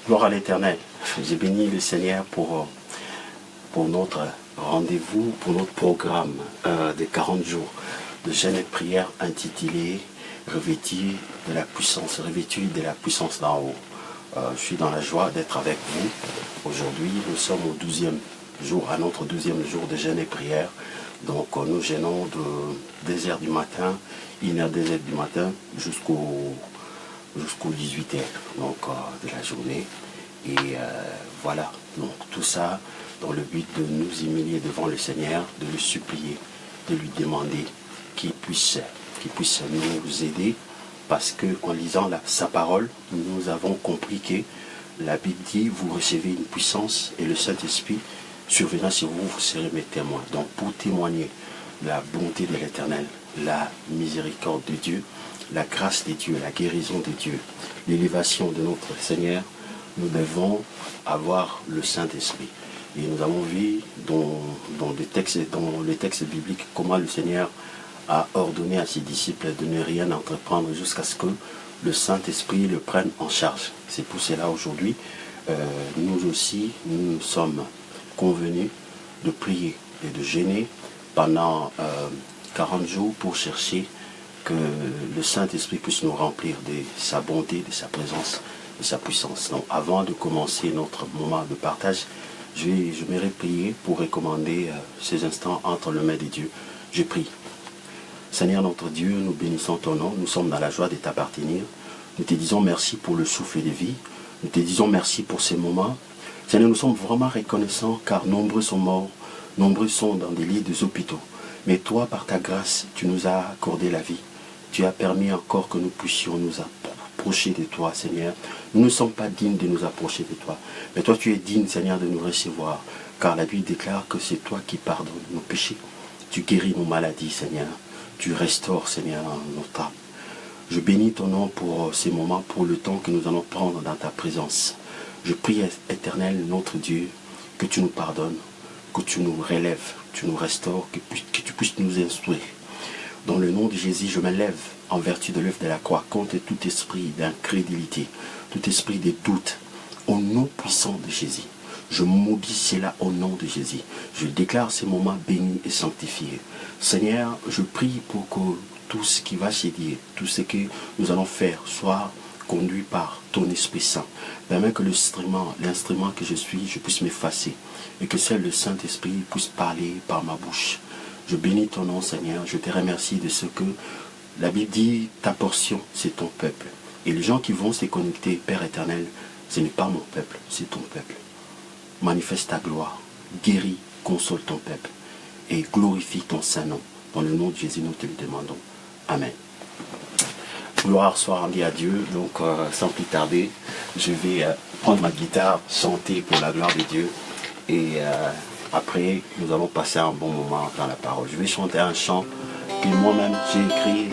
Gloire à l'Éternel. J'ai béni le Seigneur pour notre rendez-vous, pour notre programme de 40 jours de jeûne et de prière intitulé Revêtu de la puissance, revêtu de la puissance d'en haut. Je suis dans la joie d'être avec vous. Aujourd'hui, nous sommes au 12e jour, à notre 12e jour de jeûne et prière. Donc nous jeûnons de 2h du matin, 1h, 2h du matin jusqu'au 18h donc, de la journée. Et voilà, donc tout ça dans le but de nous humilier devant le Seigneur, de le supplier, de lui demander qu'il puisse nous aider, parce qu'en lisant sa parole, nous avons compris que la Bible dit, vous recevez une puissance et le Saint-Esprit survenant sur vous, vous serez mes témoins. Donc pour témoigner la bonté de l'Éternel, la miséricorde de Dieu, la grâce de Dieu, la guérison de Dieu, l'élévation de notre Seigneur, nous devons avoir le Saint-Esprit. Et nous avons vu dans le texte biblique comment le Seigneur a ordonné à ses disciples de ne rien entreprendre jusqu'à ce que le Saint-Esprit le prenne en charge. C'est pour cela aujourd'hui, nous aussi, nous sommes convenus de prier et de jeûner pendant 40 jours pour chercher que le Saint-Esprit puisse nous remplir de sa bonté, de sa présence, de sa puissance. Donc avant de commencer notre moment de partage, je m'aimerais prier pour recommander ces instants entre les mains de Dieu. Je prie. Seigneur notre Dieu, nous bénissons ton nom, nous sommes dans la joie de t'appartenir. Nous te disons merci pour le souffle de vie. Nous te disons merci pour ces moments. Seigneur, nous sommes vraiment reconnaissants car nombreux sont morts, nombreux sont dans des lits des hôpitaux. Mais toi, par ta grâce, tu nous as accordé la vie. Tu as permis encore que nous puissions nous approcher de toi, Seigneur. Nous ne sommes pas dignes de nous approcher de toi. Mais toi, tu es digne, Seigneur, de nous recevoir. Car la Bible déclare que c'est toi qui pardonnes nos péchés. Tu guéris nos maladies, Seigneur. Tu restaures, Seigneur, notre âme. Je bénis ton nom pour ces moments, pour le temps que nous allons prendre dans ta présence. Je prie, Éternel, notre Dieu, que tu nous pardonnes, que tu nous relèves, que tu nous restaures, que tu puisses nous instruire. Dans le nom de Jésus, je me lève en vertu de l'œuvre de la croix contre tout esprit d'incrédulité, tout esprit de doute, au nom puissant de Jésus. Je maudis cela au nom de Jésus. Je déclare ces moments bénis et sanctifiés. Seigneur, je prie pour que tout ce qui va se dire, tout ce que nous allons faire soit conduit par ton Esprit Saint. Permets que l'instrument que je suis, je puisse m'effacer et que seul le Saint-Esprit puisse parler par ma bouche. Je bénis ton nom, Seigneur. Je te remercie de ce que la Bible dit, ta portion, c'est ton peuple. Et les gens qui vont se connecter, Père éternel, ce n'est pas mon peuple, c'est ton peuple. Manifeste ta gloire, guéris, console ton peuple et glorifie ton Saint-Nom. Dans le nom de Jésus, nous te le demandons. Amen. Gloire soit rendue à Dieu. Donc, sans plus tarder, je vais prendre ma guitare, chanter pour la gloire de Dieu. Et après, nous allons passer un bon moment dans la parole. Je vais chanter un chant que moi-même j'ai écrit.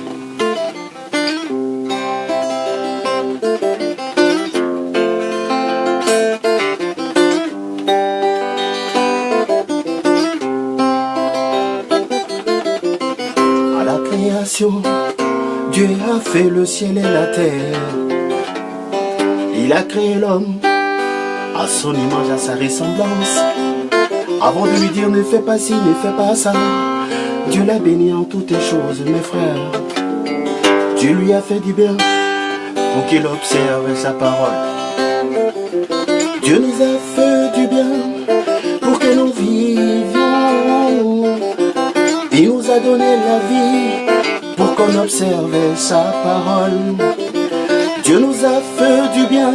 À la création, Dieu a fait le ciel et la terre. Il a créé l'homme à son image, à sa ressemblance. Avant de lui dire ne fais pas ci, ne fais pas ça, Dieu l'a béni en toutes choses, mes frères. Dieu lui a fait du bien pour qu'il observe sa parole. Dieu nous a fait du bien pour que nous vivions. Il nous a donné la vie pour qu'on observe sa parole. Dieu nous a fait du bien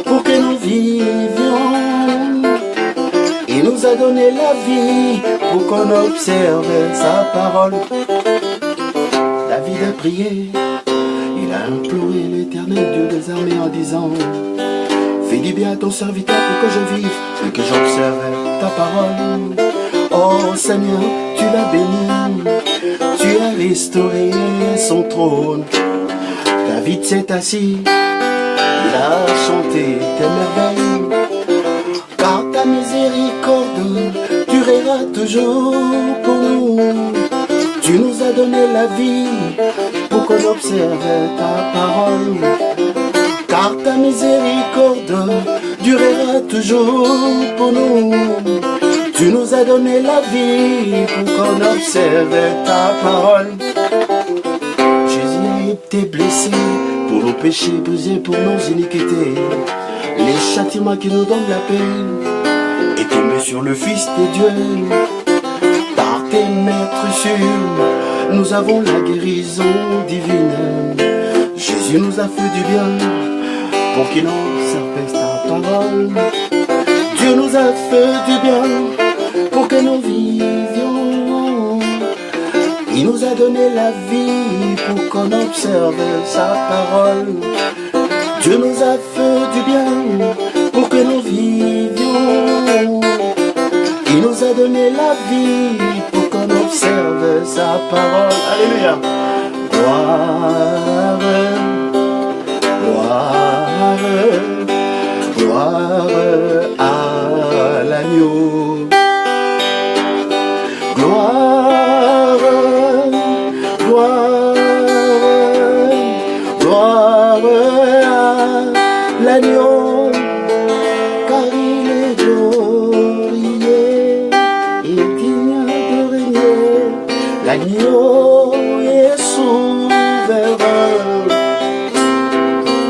pour que nous vivions. Il nous a donné la vie pour qu'on observe sa parole. David a prié, il a imploré l'Éternel Dieu des armées en disant: fais du bien à ton serviteur pour que je vive et que j'observe ta parole. Oh Seigneur, tu l'as béni, tu as restauré son trône. David s'est assis, il a chanté tes merveilles. Car ta miséricorde durera toujours pour nous. Tu nous as donné la vie pour qu'on observe ta parole. Car ta miséricorde toujours pour nous. Tu nous as donné la vie pour qu'on observe ta parole. Jésus a été blessé pour nos péchés, brisé pour nos iniquités. Les châtiments qui nous donnent la paix est tombé sur le Fils de Dieu. Par tes maîtres sûrs, nous avons la guérison divine. Jésus nous a fait du bien pour qu'il observe ta parole. Dieu nous a fait du bien pour que nous vivions. Il nous a donné la vie pour qu'on observe sa parole. Dieu nous a fait du bien pour que nous vivions. Il nous a donné la vie pour qu'on observe sa parole. Alléluia. Gloire, gloire, gloire à l'agneau. Gloire, gloire, gloire à l'agneau, car il est glorieux et digne de régner. L'agneau est souverain.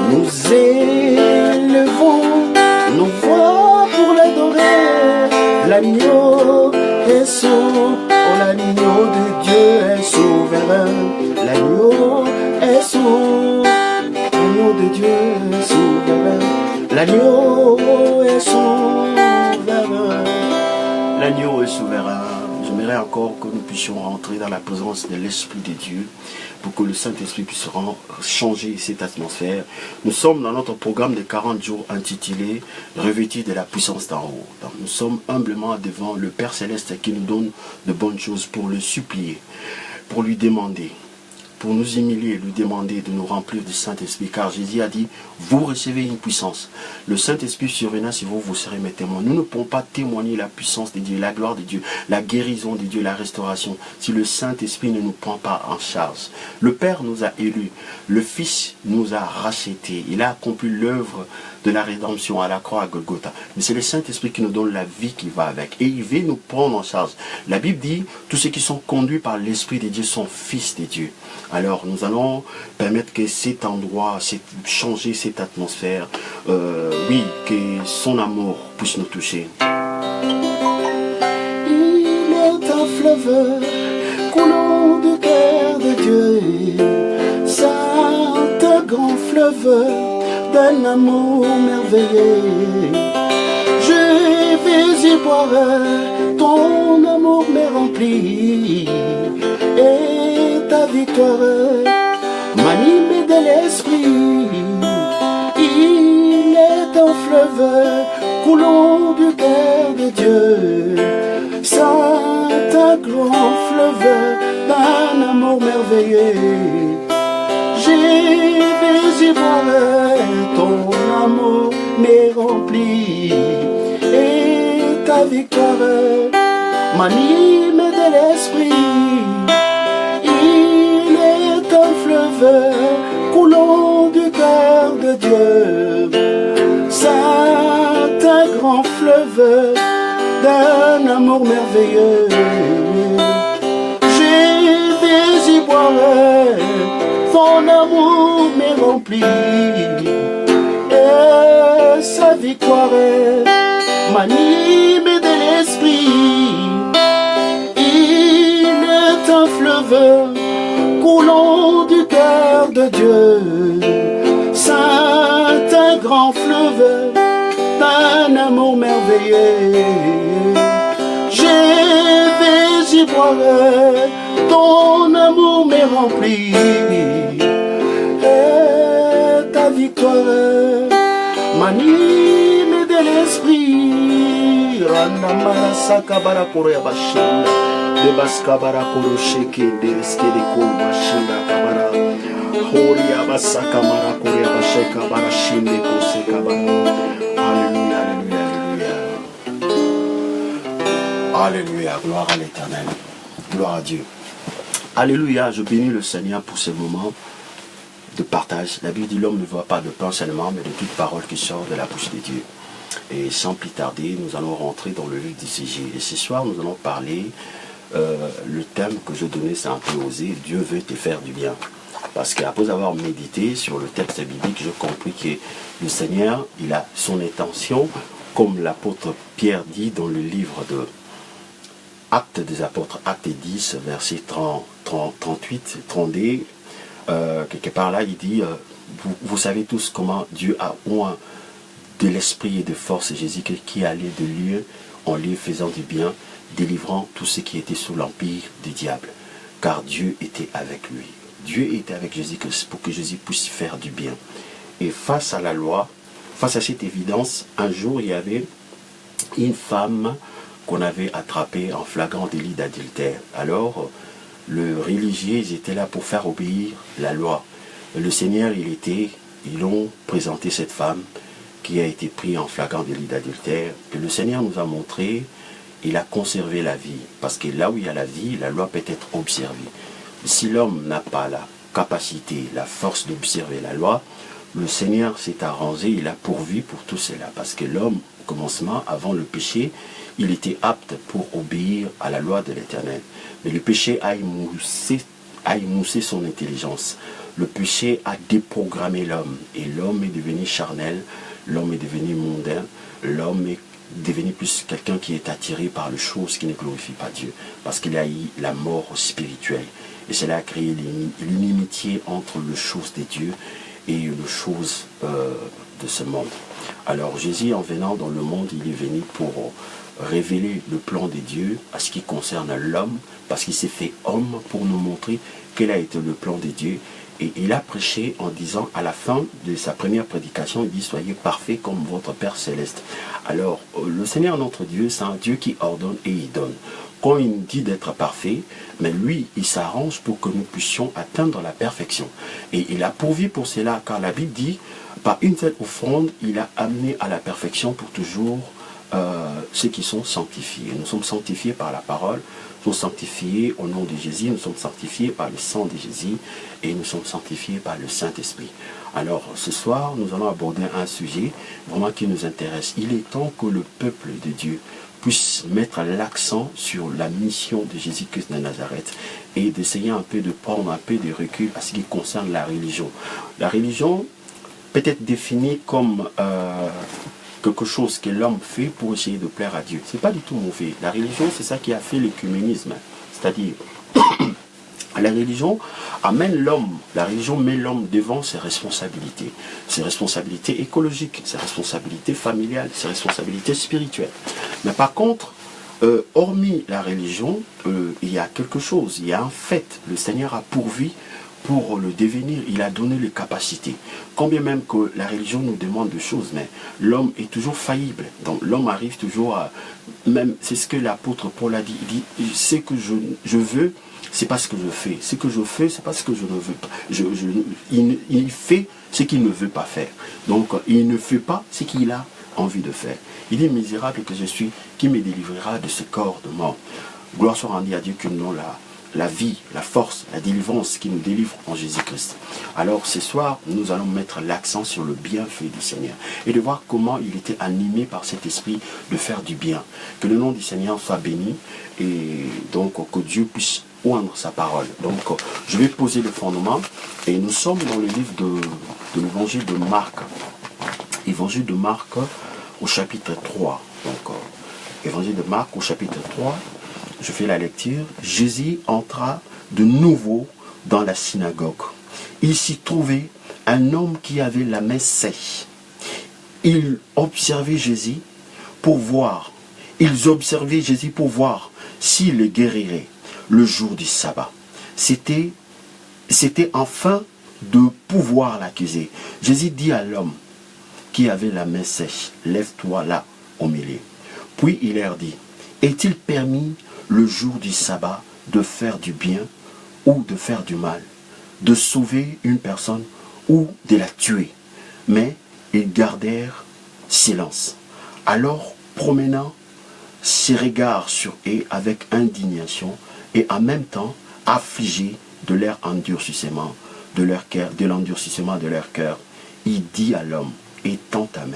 Nous élevons nos voix pour l'adorer. L'agneau est souverain. Oh, l'agneau de Dieu est souverain. L'agneau est souverain. L'agneau de Dieu est souverain. L'agneau est souverain. L'agneau est souverain. J'aimerais encore que nous puissions rentrer dans la présence de l'Esprit de Dieu pour que le Saint-Esprit puisse changer cette atmosphère. Nous sommes dans notre programme de 40 jours intitulé « Revêtis de la puissance d'en haut ». Donc, nous sommes humblement devant le Père Céleste qui nous donne de bonnes choses pour le supplier, pour lui demander, pour nous humilier, lui demander de nous remplir du Saint-Esprit, car Jésus a dit, vous recevez une puissance. Le Saint-Esprit survenant sur vous, vous serez mes témoins. Nous ne pouvons pas témoigner la puissance de Dieu, la gloire de Dieu, la guérison de Dieu, la restauration, si le Saint-Esprit ne nous prend pas en charge. Le Père nous a élus, le Fils nous a rachetés, il a accompli l'œuvre de la rédemption à la croix à Golgotha. Mais c'est le Saint-Esprit qui nous donne la vie qui va avec. Et il veut nous prendre en charge. La Bible dit, tous ceux qui sont conduits par l'Esprit de Dieu sont fils de Dieu. Alors nous allons permettre que cet endroit, changer cette atmosphère, oui, que son amour puisse nous toucher. Il est un fleuve coulant du cœur de Dieu, saint grand fleuve d'un amour merveilleux. Je vais y boire, ton amour me remplit, et ta victoire m'anime de l'esprit. Il est un fleuve coulant du cœur de Dieu, saint grand fleuve d'un amour merveilleux. Je vais y voir, ton amour m'est rempli, et ta victoire m'anime de l'esprit. Il est un fleuve coulant du cœur de Dieu, saint grand fleuve d'un amour merveilleux. Je vais y boire, son amour m'est rempli, et sa victoire m'anime de l'esprit. Il est un fleuve coulant du cœur de Dieu, saint grand fleuve d'un amour merveilleux. Je vais y boire, ton amour m'est rempli, et ta victoire m'anime de l'esprit. Randamara sakabara korea bashinda, de baskabara korosheke de reskede kol bashinda kabara, horia basakamara korea basheka barashinde kose kabara. Alléluia, alléluia, alléluia. Alléluia, gloire à l'Éternel, gloire à Dieu. Alléluia, je bénis le Seigneur pour ce moment de partage. La Bible dit l'homme ne voit pas de pain seulement, mais de toute parole qui sort de la bouche de Dieu. Et sans plus tarder, nous allons rentrer dans le vif du sujet. Et ce soir, nous allons parler, le thème que je donnais, c'est un peu osé, Dieu veut te faire du bien. Parce qu'après avoir médité sur le texte biblique, j'ai compris que le Seigneur, il a son intention, comme l'apôtre Pierre dit dans le livre de Actes des apôtres, Actes 10, verset 38, 32, quelque part là, il dit, vous savez tous comment Dieu a oint de l'esprit et de force Jésus qui allait de lieu en lieu faisant du bien, délivrant tous ceux qui étaient sous l'empire du diable. Car Dieu était avec lui. Dieu était avec Jésus pour que Jésus puisse faire du bien. Et face à la loi, face à cette évidence, un jour il y avait une femme qu'on avait attrapée en flagrant délit d'adultère. Alors, le religieux, ils étaient là pour faire obéir la loi. Le Seigneur, ils ont présenté cette femme qui a été prise en flagrant délit d'adultère. Et le Seigneur nous a montré, il a conservé la vie. Parce que là où il y a la vie, la loi peut être observée. Si l'homme n'a pas la capacité, la force d'observer la loi, le Seigneur s'est arrangé, il a pourvu pour tout cela. Parce que l'homme, au commencement, avant le péché, il était apte pour obéir à la loi de l'Éternel. Mais le péché a émoussé son intelligence. Le péché a déprogrammé l'homme. Et l'homme est devenu charnel, l'homme est devenu mondain, l'homme est devenu plus quelqu'un qui est attiré par les choses qui ne glorifient pas Dieu. Parce qu'il a eu la mort spirituelle. Et cela a créé l'inimitié entre les choses de Dieu et les choses de ce monde. Alors Jésus, en venant dans le monde, il est venu pour révéler le plan de Dieu à ce qui concerne l'homme, parce qu'il s'est fait homme pour nous montrer quel a été le plan de Dieu. Et il a prêché en disant, à la fin de sa première prédication, il dit, soyez parfaits comme votre Père Céleste. Alors, le Seigneur notre Dieu, c'est un Dieu qui ordonne et il donne. Quand il nous dit d'être parfait, mais lui, il s'arrange pour que nous puissions atteindre la perfection. Et il a pourvu pour cela, car la Bible dit, par une telle offrande, il a amené à la perfection pour toujours ceux qui sont sanctifiés. Nous sommes sanctifiés par la parole, nous sommes sanctifiés au nom de Jésus, nous sommes sanctifiés par le sang de Jésus et nous sommes sanctifiés par le Saint-Esprit. Alors ce soir, nous allons aborder un sujet vraiment qui nous intéresse. Il est temps que le peuple de Dieu puisse mettre l'accent sur la mission de Jésus-Christ de Nazareth et d'essayer un peu de prendre un peu de recul à ce qui concerne la religion. La religion peut être définie comme quelque chose que l'homme fait pour essayer de plaire à Dieu. Ce n'est pas du tout mauvais. La religion, c'est ça qui a fait l'écuménisme. C'est-à-dire, la religion amène l'homme, la religion met l'homme devant ses responsabilités écologiques, ses responsabilités familiales, ses responsabilités spirituelles. Mais par contre, hormis la religion, il y a quelque chose, il y a un fait. Le Seigneur a pourvu pour le devenir, il a donné les capacités. Combien même que la religion nous demande de choses, mais l'homme est toujours faillible. Donc l'homme arrive toujours à... Même, c'est ce que l'apôtre Paul a dit. Il dit, ce que je veux, c'est pas ce que je fais. Ce que je fais, c'est pas ce que je ne veux pas. Il fait ce qu'il ne veut pas faire. Donc il ne fait pas ce qu'il a envie de faire. Il dit, misérable que je suis, qui me délivrera de ce corps de mort. Gloire soit rendue à Dieu que nous la vie, la force, la délivrance qui nous délivre en Jésus-Christ. Alors ce soir, nous allons mettre l'accent sur le bienfait du Seigneur et de voir comment il était animé par cet esprit de faire du bien. Que le nom du Seigneur soit béni et donc que Dieu puisse oindre sa parole. Donc je vais poser le fondement et nous sommes dans le livre de l'évangile de Marc. Évangile de Marc au chapitre 3. Donc évangile de Marc au chapitre 3. Je fais la lecture. Jésus entra de nouveau dans la synagogue. Il s'y trouvait un homme qui avait la main sèche. Ils observaient Jésus pour voir. Ils observaient Jésus pour voir s'il le guérirait le jour du sabbat. C'était afin de pouvoir l'accuser. Jésus dit à l'homme qui avait la main sèche, lève-toi là au milieu. Puis il leur dit, est-il permis le jour du sabbat de faire du bien ou de faire du mal, de sauver une personne ou de la tuer? Mais ils gardèrent silence. Alors, promenant ses regards sur eux avec indignation et en même temps affligés de leur endurcissement, de l'endurcissement de leur cœur, il dit à l'homme, étends ta main.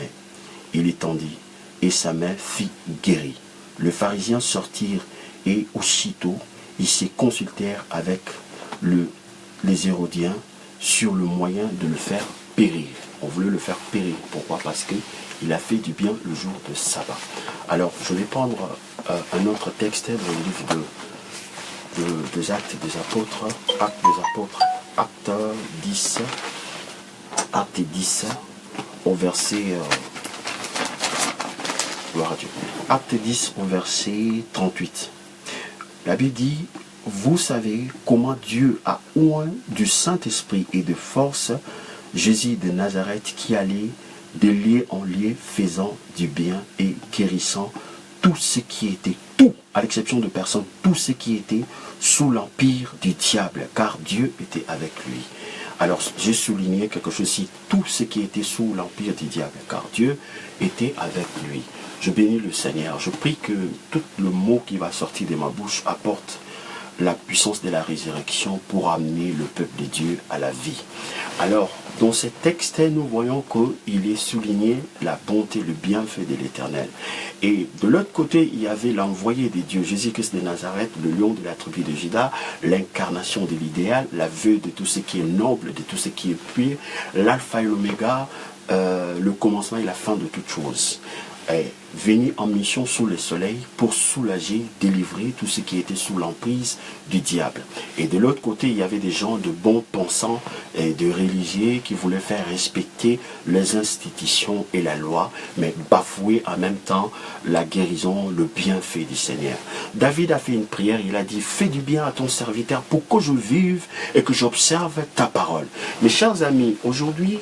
il étendit, et sa main fit guérir. Le pharisien sortirent, et aussitôt, ils se consultèrent avec les Hérodiens sur le moyen de le faire périr. On voulait le faire périr. Pourquoi? Parce qu'il a fait du bien le jour de sabbat. Alors, je vais prendre un autre texte dans le livre des Actes des Apôtres, Acte 10, au verset... gloire à Dieu. Acte 10, au verset 38. La Bible dit, vous savez comment Dieu a oint du Saint-Esprit et de force Jésus de Nazareth qui allait de lieu en lieu faisant du bien et guérissant tout ce qui était, tout, à l'exception de personne, tout ce qui était sous l'empire du diable, car Dieu était avec lui. Alors, j'ai souligné quelque chose ici, tout ce qui était sous l'empire du diable, car Dieu était avec lui. Je bénis le Seigneur. Je prie que tout le mot qui va sortir de ma bouche apporte la puissance de la résurrection pour amener le peuple de Dieu à la vie. Alors, dans ce texte, nous voyons qu'il est souligné la bonté, le bienfait de l'Éternel. Et de l'autre côté, il y avait l'envoyé de Dieu, Jésus-Christ de Nazareth, le lion de la tribu de Juda, l'incarnation de l'idéal, la vue de tout ce qui est noble, de tout ce qui est pur, l'alpha et l'oméga, le commencement et la fin de toutes choses. Est venu en mission sous le soleil pour soulager, délivrer tout ce qui était sous l'emprise du diable. Et de l'autre côté, il y avait des gens de bons pensants et de religieux qui voulaient faire respecter les institutions et la loi, mais bafouer en même temps la guérison, le bienfait du Seigneur. David a fait une prière, il a dit, fais du bien à ton serviteur pour que je vive et que j'observe ta parole. Mes chers amis, aujourd'hui,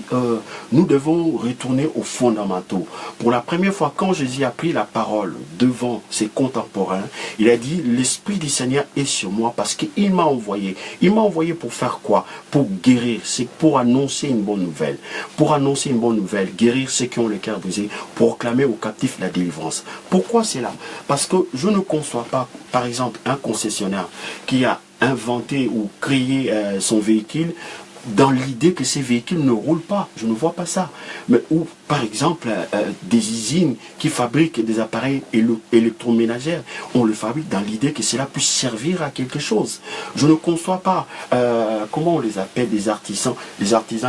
nous devons retourner aux fondamentaux. Pour la première fois, quand Jésus a pris la parole devant ses contemporains, il a dit, l'Esprit du Seigneur est sur moi parce qu'il m'a envoyé. Il m'a envoyé pour faire quoi? Pour guérir, c'est pour annoncer une bonne nouvelle. Pour annoncer une bonne nouvelle, guérir ceux qui ont le cœur brisé, proclamer aux captifs la délivrance. Pourquoi c'est là? Parce que je ne conçois pas, par exemple, un concessionnaire qui a inventé ou créé son véhicule dans l'idée que ces véhicules ne roulent pas. Je ne vois pas ça. Mais, ou par exemple, des usines qui fabriquent des appareils électroménagers, on le fabrique dans l'idée que cela puisse servir à quelque chose. Je ne conçois pas, comment on les appelle, des artisans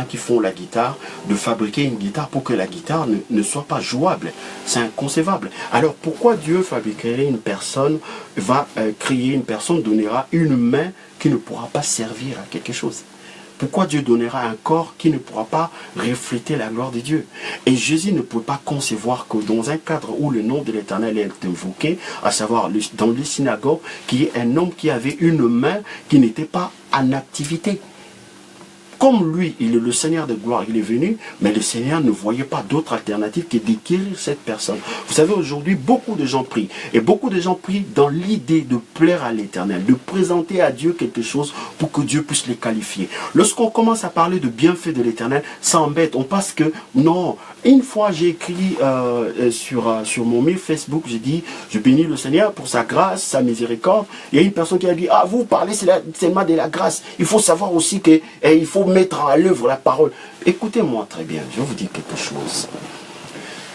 qui font la guitare, de fabriquer une guitare pour que la guitare ne soit pas jouable. C'est inconcevable. Alors pourquoi Dieu fabriquerait une personne, va créer une personne, donnera une main qui ne pourra pas servir à quelque chose? Pourquoi Dieu donnera un corps qui ne pourra pas refléter la gloire de Dieu? Et Jésus ne peut pas concevoir que dans un cadre où le nom de l'Éternel est invoqué, à savoir dans les synagogues, qu'il y ait un homme qui avait une main qui n'était pas en activité. Comme lui, il est le Seigneur de gloire, il est venu, mais le Seigneur ne voyait pas d'autre alternative que de guérir cette personne. Vous savez, aujourd'hui, beaucoup de gens prient. Et beaucoup de gens prient dans l'idée de plaire à l'Éternel, de présenter à Dieu quelque chose pour que Dieu puisse les qualifier. Lorsqu'on commence à parler de bienfaits de l'Éternel, ça embête. On pense que, non, une fois j'ai écrit sur mon mail Facebook, j'ai dit, je bénis le Seigneur pour sa grâce, sa miséricorde. Il y a une personne qui a dit, ah, vous parlez seulement de la grâce. Il faut savoir aussi qu'il faut mettre à l'œuvre la parole. Écoutez-moi très bien, je vais vous dire quelque chose.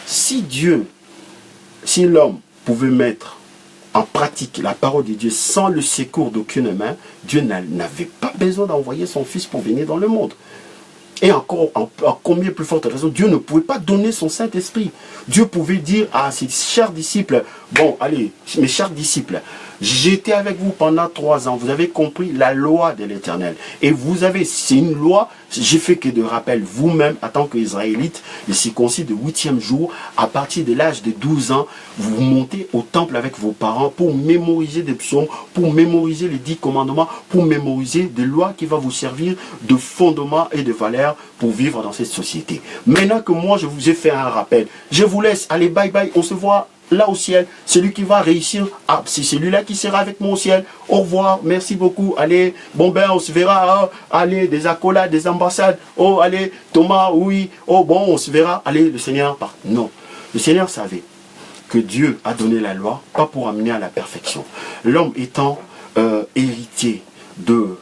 Si l'homme pouvait mettre en pratique la parole de Dieu sans le secours d'aucune main, Dieu n'avait pas besoin d'envoyer son Fils pour venir dans le monde. Et encore, en combien plus forte raison, Dieu ne pouvait pas donner son Saint-Esprit. Dieu pouvait dire à ses chers disciples, bon, allez, mes chers disciples, j'étais avec vous pendant 3 ans, vous avez compris la loi de l'Éternel. Et vous avez, c'est une loi, j'ai fait que de rappel, vous-même, en tant qu'Israélite, les circoncis de 8e jour, à partir de l'âge de 12 ans, vous montez au temple avec vos parents pour mémoriser des psaumes, pour mémoriser les 10 commandements, pour mémoriser des lois qui vont vous servir de fondement et de valeur pour vivre dans cette société. Maintenant que moi, je vous ai fait un rappel, je vous laisse, allez, bye bye, on se voit là au ciel. Celui qui va réussir, ah, c'est celui-là qui sera avec moi au ciel. Au revoir, merci beaucoup. Allez, bon ben, on se verra. Oh, allez, des accolades, des ambassades. Oh, allez, Thomas, oui. Oh, bon, on se verra. Allez, le Seigneur part. Non, le Seigneur savait que Dieu a donné la loi, pas pour amener à la perfection. L'homme étant héritier de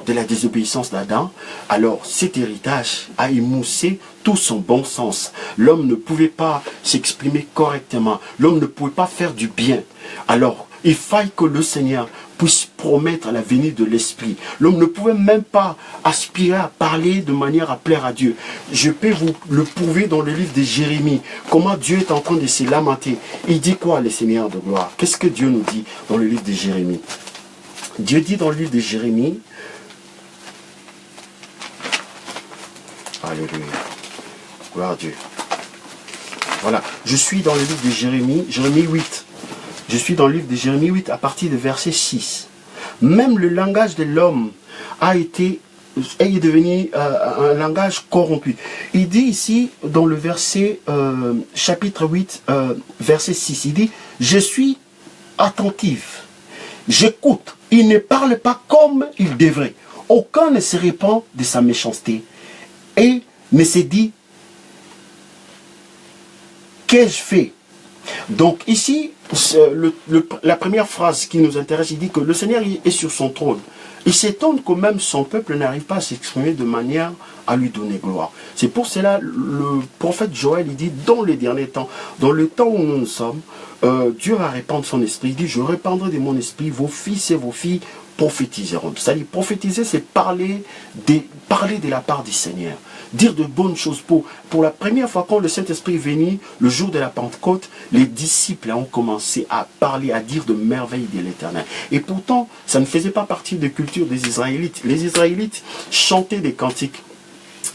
la désobéissance d'Adam, alors cet héritage a émoussé tout son bon sens. L'homme ne pouvait pas s'exprimer correctement. L'homme ne pouvait pas faire du bien. Alors, il faille que le Seigneur puisse promettre la venue de l'Esprit. L'homme ne pouvait même pas aspirer à parler de manière à plaire à Dieu. Je peux vous le prouver dans le livre de Jérémie, comment Dieu est en train de se lamenter. Il dit quoi, le Seigneur de gloire? Qu'est-ce que Dieu nous dit dans le livre de Jérémie? Dieu dit dans le livre de Jérémie, alléluia, gloire à Dieu. Voilà, je suis dans le livre de Jérémie, Jérémie 8. Je suis dans le livre de Jérémie 8 à partir de verset 6. Même le langage de l'homme est devenu un langage corrompu. Il dit ici, dans le verset, chapitre 8, verset 6, il dit, « Je suis attentif, j'écoute, il ne parle pas comme il devrait. Aucun ne se répand de sa méchanceté et ne se dit, qu'ai-je fait ?» Donc ici, la première phrase qui nous intéresse, il dit que le Seigneur est sur son trône. Il s'étonne que même son peuple n'arrive pas à s'exprimer de manière à lui donner gloire. C'est pour cela le prophète Joël, il dit, dans les derniers temps, dans le temps où nous sommes, Dieu va répandre son esprit. Il dit, je répandrai de mon esprit, vos fils et vos filles prophétiseront. C'est-à-dire, prophétiser, c'est parler de la part du Seigneur. Dire de bonnes choses. Pour la première fois, quand le Saint-Esprit est venu, le jour de la Pentecôte, les disciples ont commencé à parler, à dire de merveilles de l'Éternel. Et pourtant, ça ne faisait pas partie de la culture des Israélites. Les Israélites chantaient des cantiques,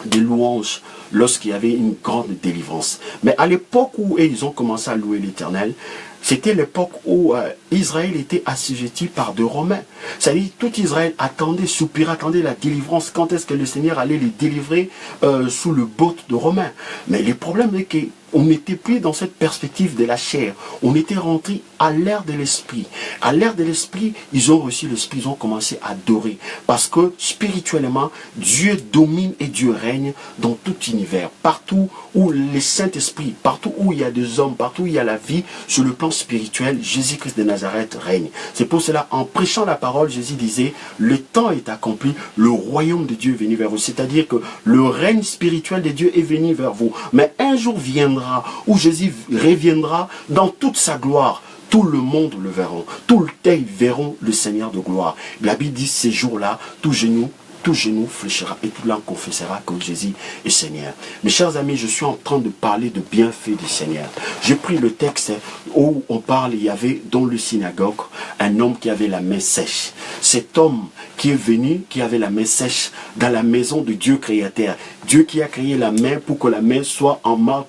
des louanges, lorsqu'il y avait une grande délivrance. Mais à l'époque où ils ont commencé à louer l'Éternel, c'était l'époque où Israël était assujetti par des Romains. C'est-à-dire tout Israël attendait, soupirait, attendait la délivrance. Quand est-ce que le Seigneur allait les délivrer sous le bot de Romains? Mais le problème est qu'on n'était plus dans cette perspective de la chair. On était rentré à l'ère de l'esprit. À l'ère de l'esprit, ils ont reçu l'esprit, ils ont commencé à adorer. Parce que spirituellement, Dieu domine et Dieu règne dans tout univers. Partout où le Saint-Esprit, partout où il y a des hommes, partout où il y a la vie, sur le plan spirituel, Jésus-Christ de Nazareth règne. C'est pour cela, en prêchant la parole, Jésus disait, le temps est accompli, le royaume de Dieu est venu vers vous. C'est-à-dire que le règne spirituel de Dieu est venu vers vous. Mais un jour viendra où Jésus reviendra dans toute sa gloire. Tout le monde le verra. Tout le œil verront le Seigneur de gloire. La Bible dit, ces jours-là, tout genou fléchira et tout langue confessera que Jésus est Seigneur. Mes chers amis, je suis en train de parler de bienfaits du Seigneur. J'ai pris le texte où on parle, il y avait dans le synagogue un homme qui avait la main sèche. Cet homme qui est venu, qui avait la main sèche dans la maison de Dieu créateur. Dieu qui a créé la main pour que la main soit en marche,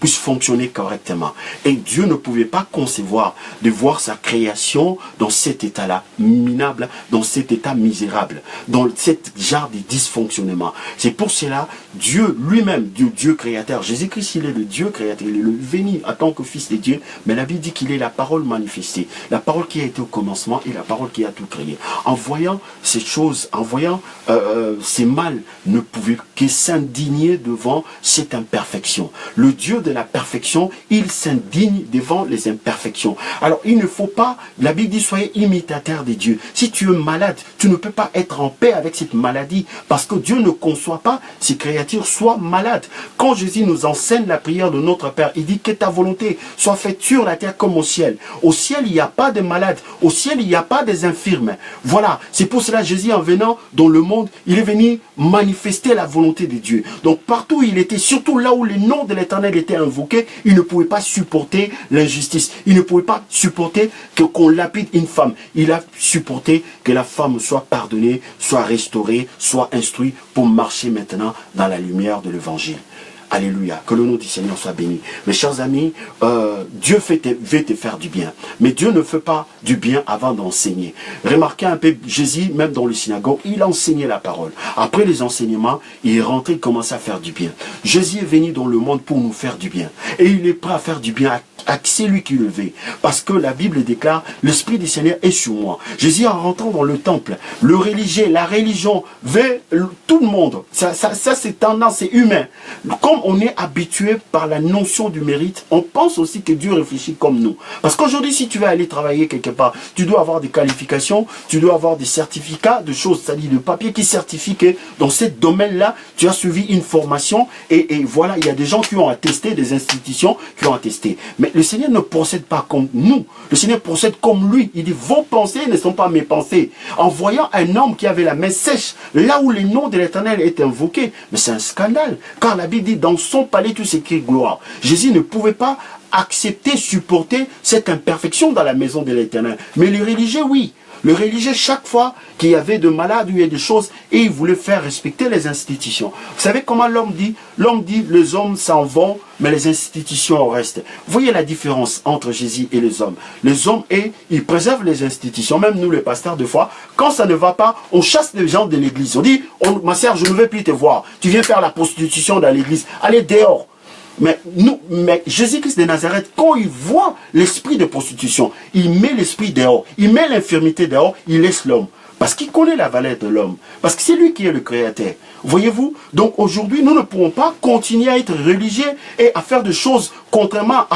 puisse fonctionner correctement. Et Dieu ne pouvait pas concevoir de voir sa création dans cet état-là, minable, dans cet état misérable, dans cet genre de dysfonctionnement. C'est pour cela, Dieu lui-même, Dieu créateur, Jésus-Christ, il est le Dieu créateur, il est le venu en tant que fils de Dieu, mais la Bible dit qu'il est la parole manifestée, la parole qui a été au commencement et la parole qui a tout créé. En voyant ces choses, en voyant ces mal, ne pouvait que s'indigner devant cette imperfection. Le Dieu de la perfection, il s'indigne devant les imperfections. Alors, il ne faut pas, la Bible dit, soyez imitateurs de Dieu. Si tu es malade, tu ne peux pas être en paix avec cette maladie, parce que Dieu ne conçoit pas ces créatures soient malades. Quand Jésus nous enseigne la prière de notre Père, il dit que ta volonté soit faite sur la terre comme au ciel. Au ciel, il n'y a pas de malades. Au ciel, il n'y a pas des infirmes. Voilà, c'est pour cela Jésus, en venant dans le monde, il est venu manifester la volonté de Dieu. Donc partout où il était, surtout là où le nom de l'Éternel était invoqué, il ne pouvait pas supporter l'injustice. Il ne pouvait pas supporter qu'on lapide une femme. Il a supporté que la femme soit pardonnée, soit restaurée, soit instruite pour marcher maintenant dans la lumière de l'Évangile. Alléluia, que le nom du Seigneur soit béni. Mes chers amis, Dieu veut te faire du bien. Mais Dieu ne fait pas du bien avant d'enseigner. Remarquez un peu, Jésus, même dans le synagogue, il enseignait la parole. Après les enseignements, il est rentré, il commençait à faire du bien. Jésus est venu dans le monde pour nous faire du bien. Et il est prêt à faire du bien c'est lui qui le veut. Parce que la Bible déclare, l'Esprit du Seigneur est sur moi. Jésus, en rentrant dans le temple, le religieux, la religion veut tout le monde. Ça c'est tendance, c'est humain. Comme on est habitué par la notion du mérite, on pense aussi que Dieu réfléchit comme nous. Parce qu'aujourd'hui, si tu veux aller travailler quelque part, tu dois avoir des qualifications, tu dois avoir des certificats, de choses, c'est-à-dire de papiers qui certifient que dans ce domaine-là, tu as suivi une formation et voilà, il y a des gens qui ont attesté, des institutions qui ont attesté. Mais le Seigneur ne procède pas comme nous. Le Seigneur procède comme lui. Il dit, vos pensées ne sont pas mes pensées. En voyant un homme qui avait la main sèche, là où le nom de l'Éternel est invoqué, mais c'est un scandale. Car la Bible dit, dans son palais, tout s'écrit gloire. Jésus ne pouvait pas accepter, supporter cette imperfection dans la maison de l'Éternel. Mais les religieux, oui. Le religieux, chaque fois qu'il y avait de malades ou il y a des choses, et il voulait faire respecter les institutions. Vous savez comment l'homme dit? L'homme dit, les hommes s'en vont, mais les institutions restent. Vous voyez la différence entre Jésus et les hommes. Les hommes, ils préservent les institutions. Même nous, les pasteurs, des fois, quand ça ne va pas, on chasse les gens de l'église. On dit, ma sœur, je ne veux plus te voir. Tu viens faire la prostitution dans l'église. Allez dehors. Mais Jésus-Christ de Nazareth, quand il voit l'esprit de prostitution, il met l'esprit dehors, il met l'infirmité dehors, il laisse l'homme. Parce qu'il connaît la valeur de l'homme. Parce que c'est lui qui est le créateur. Voyez-vous? Donc aujourd'hui, nous ne pourrons pas continuer à être religieux et à faire des choses contrairement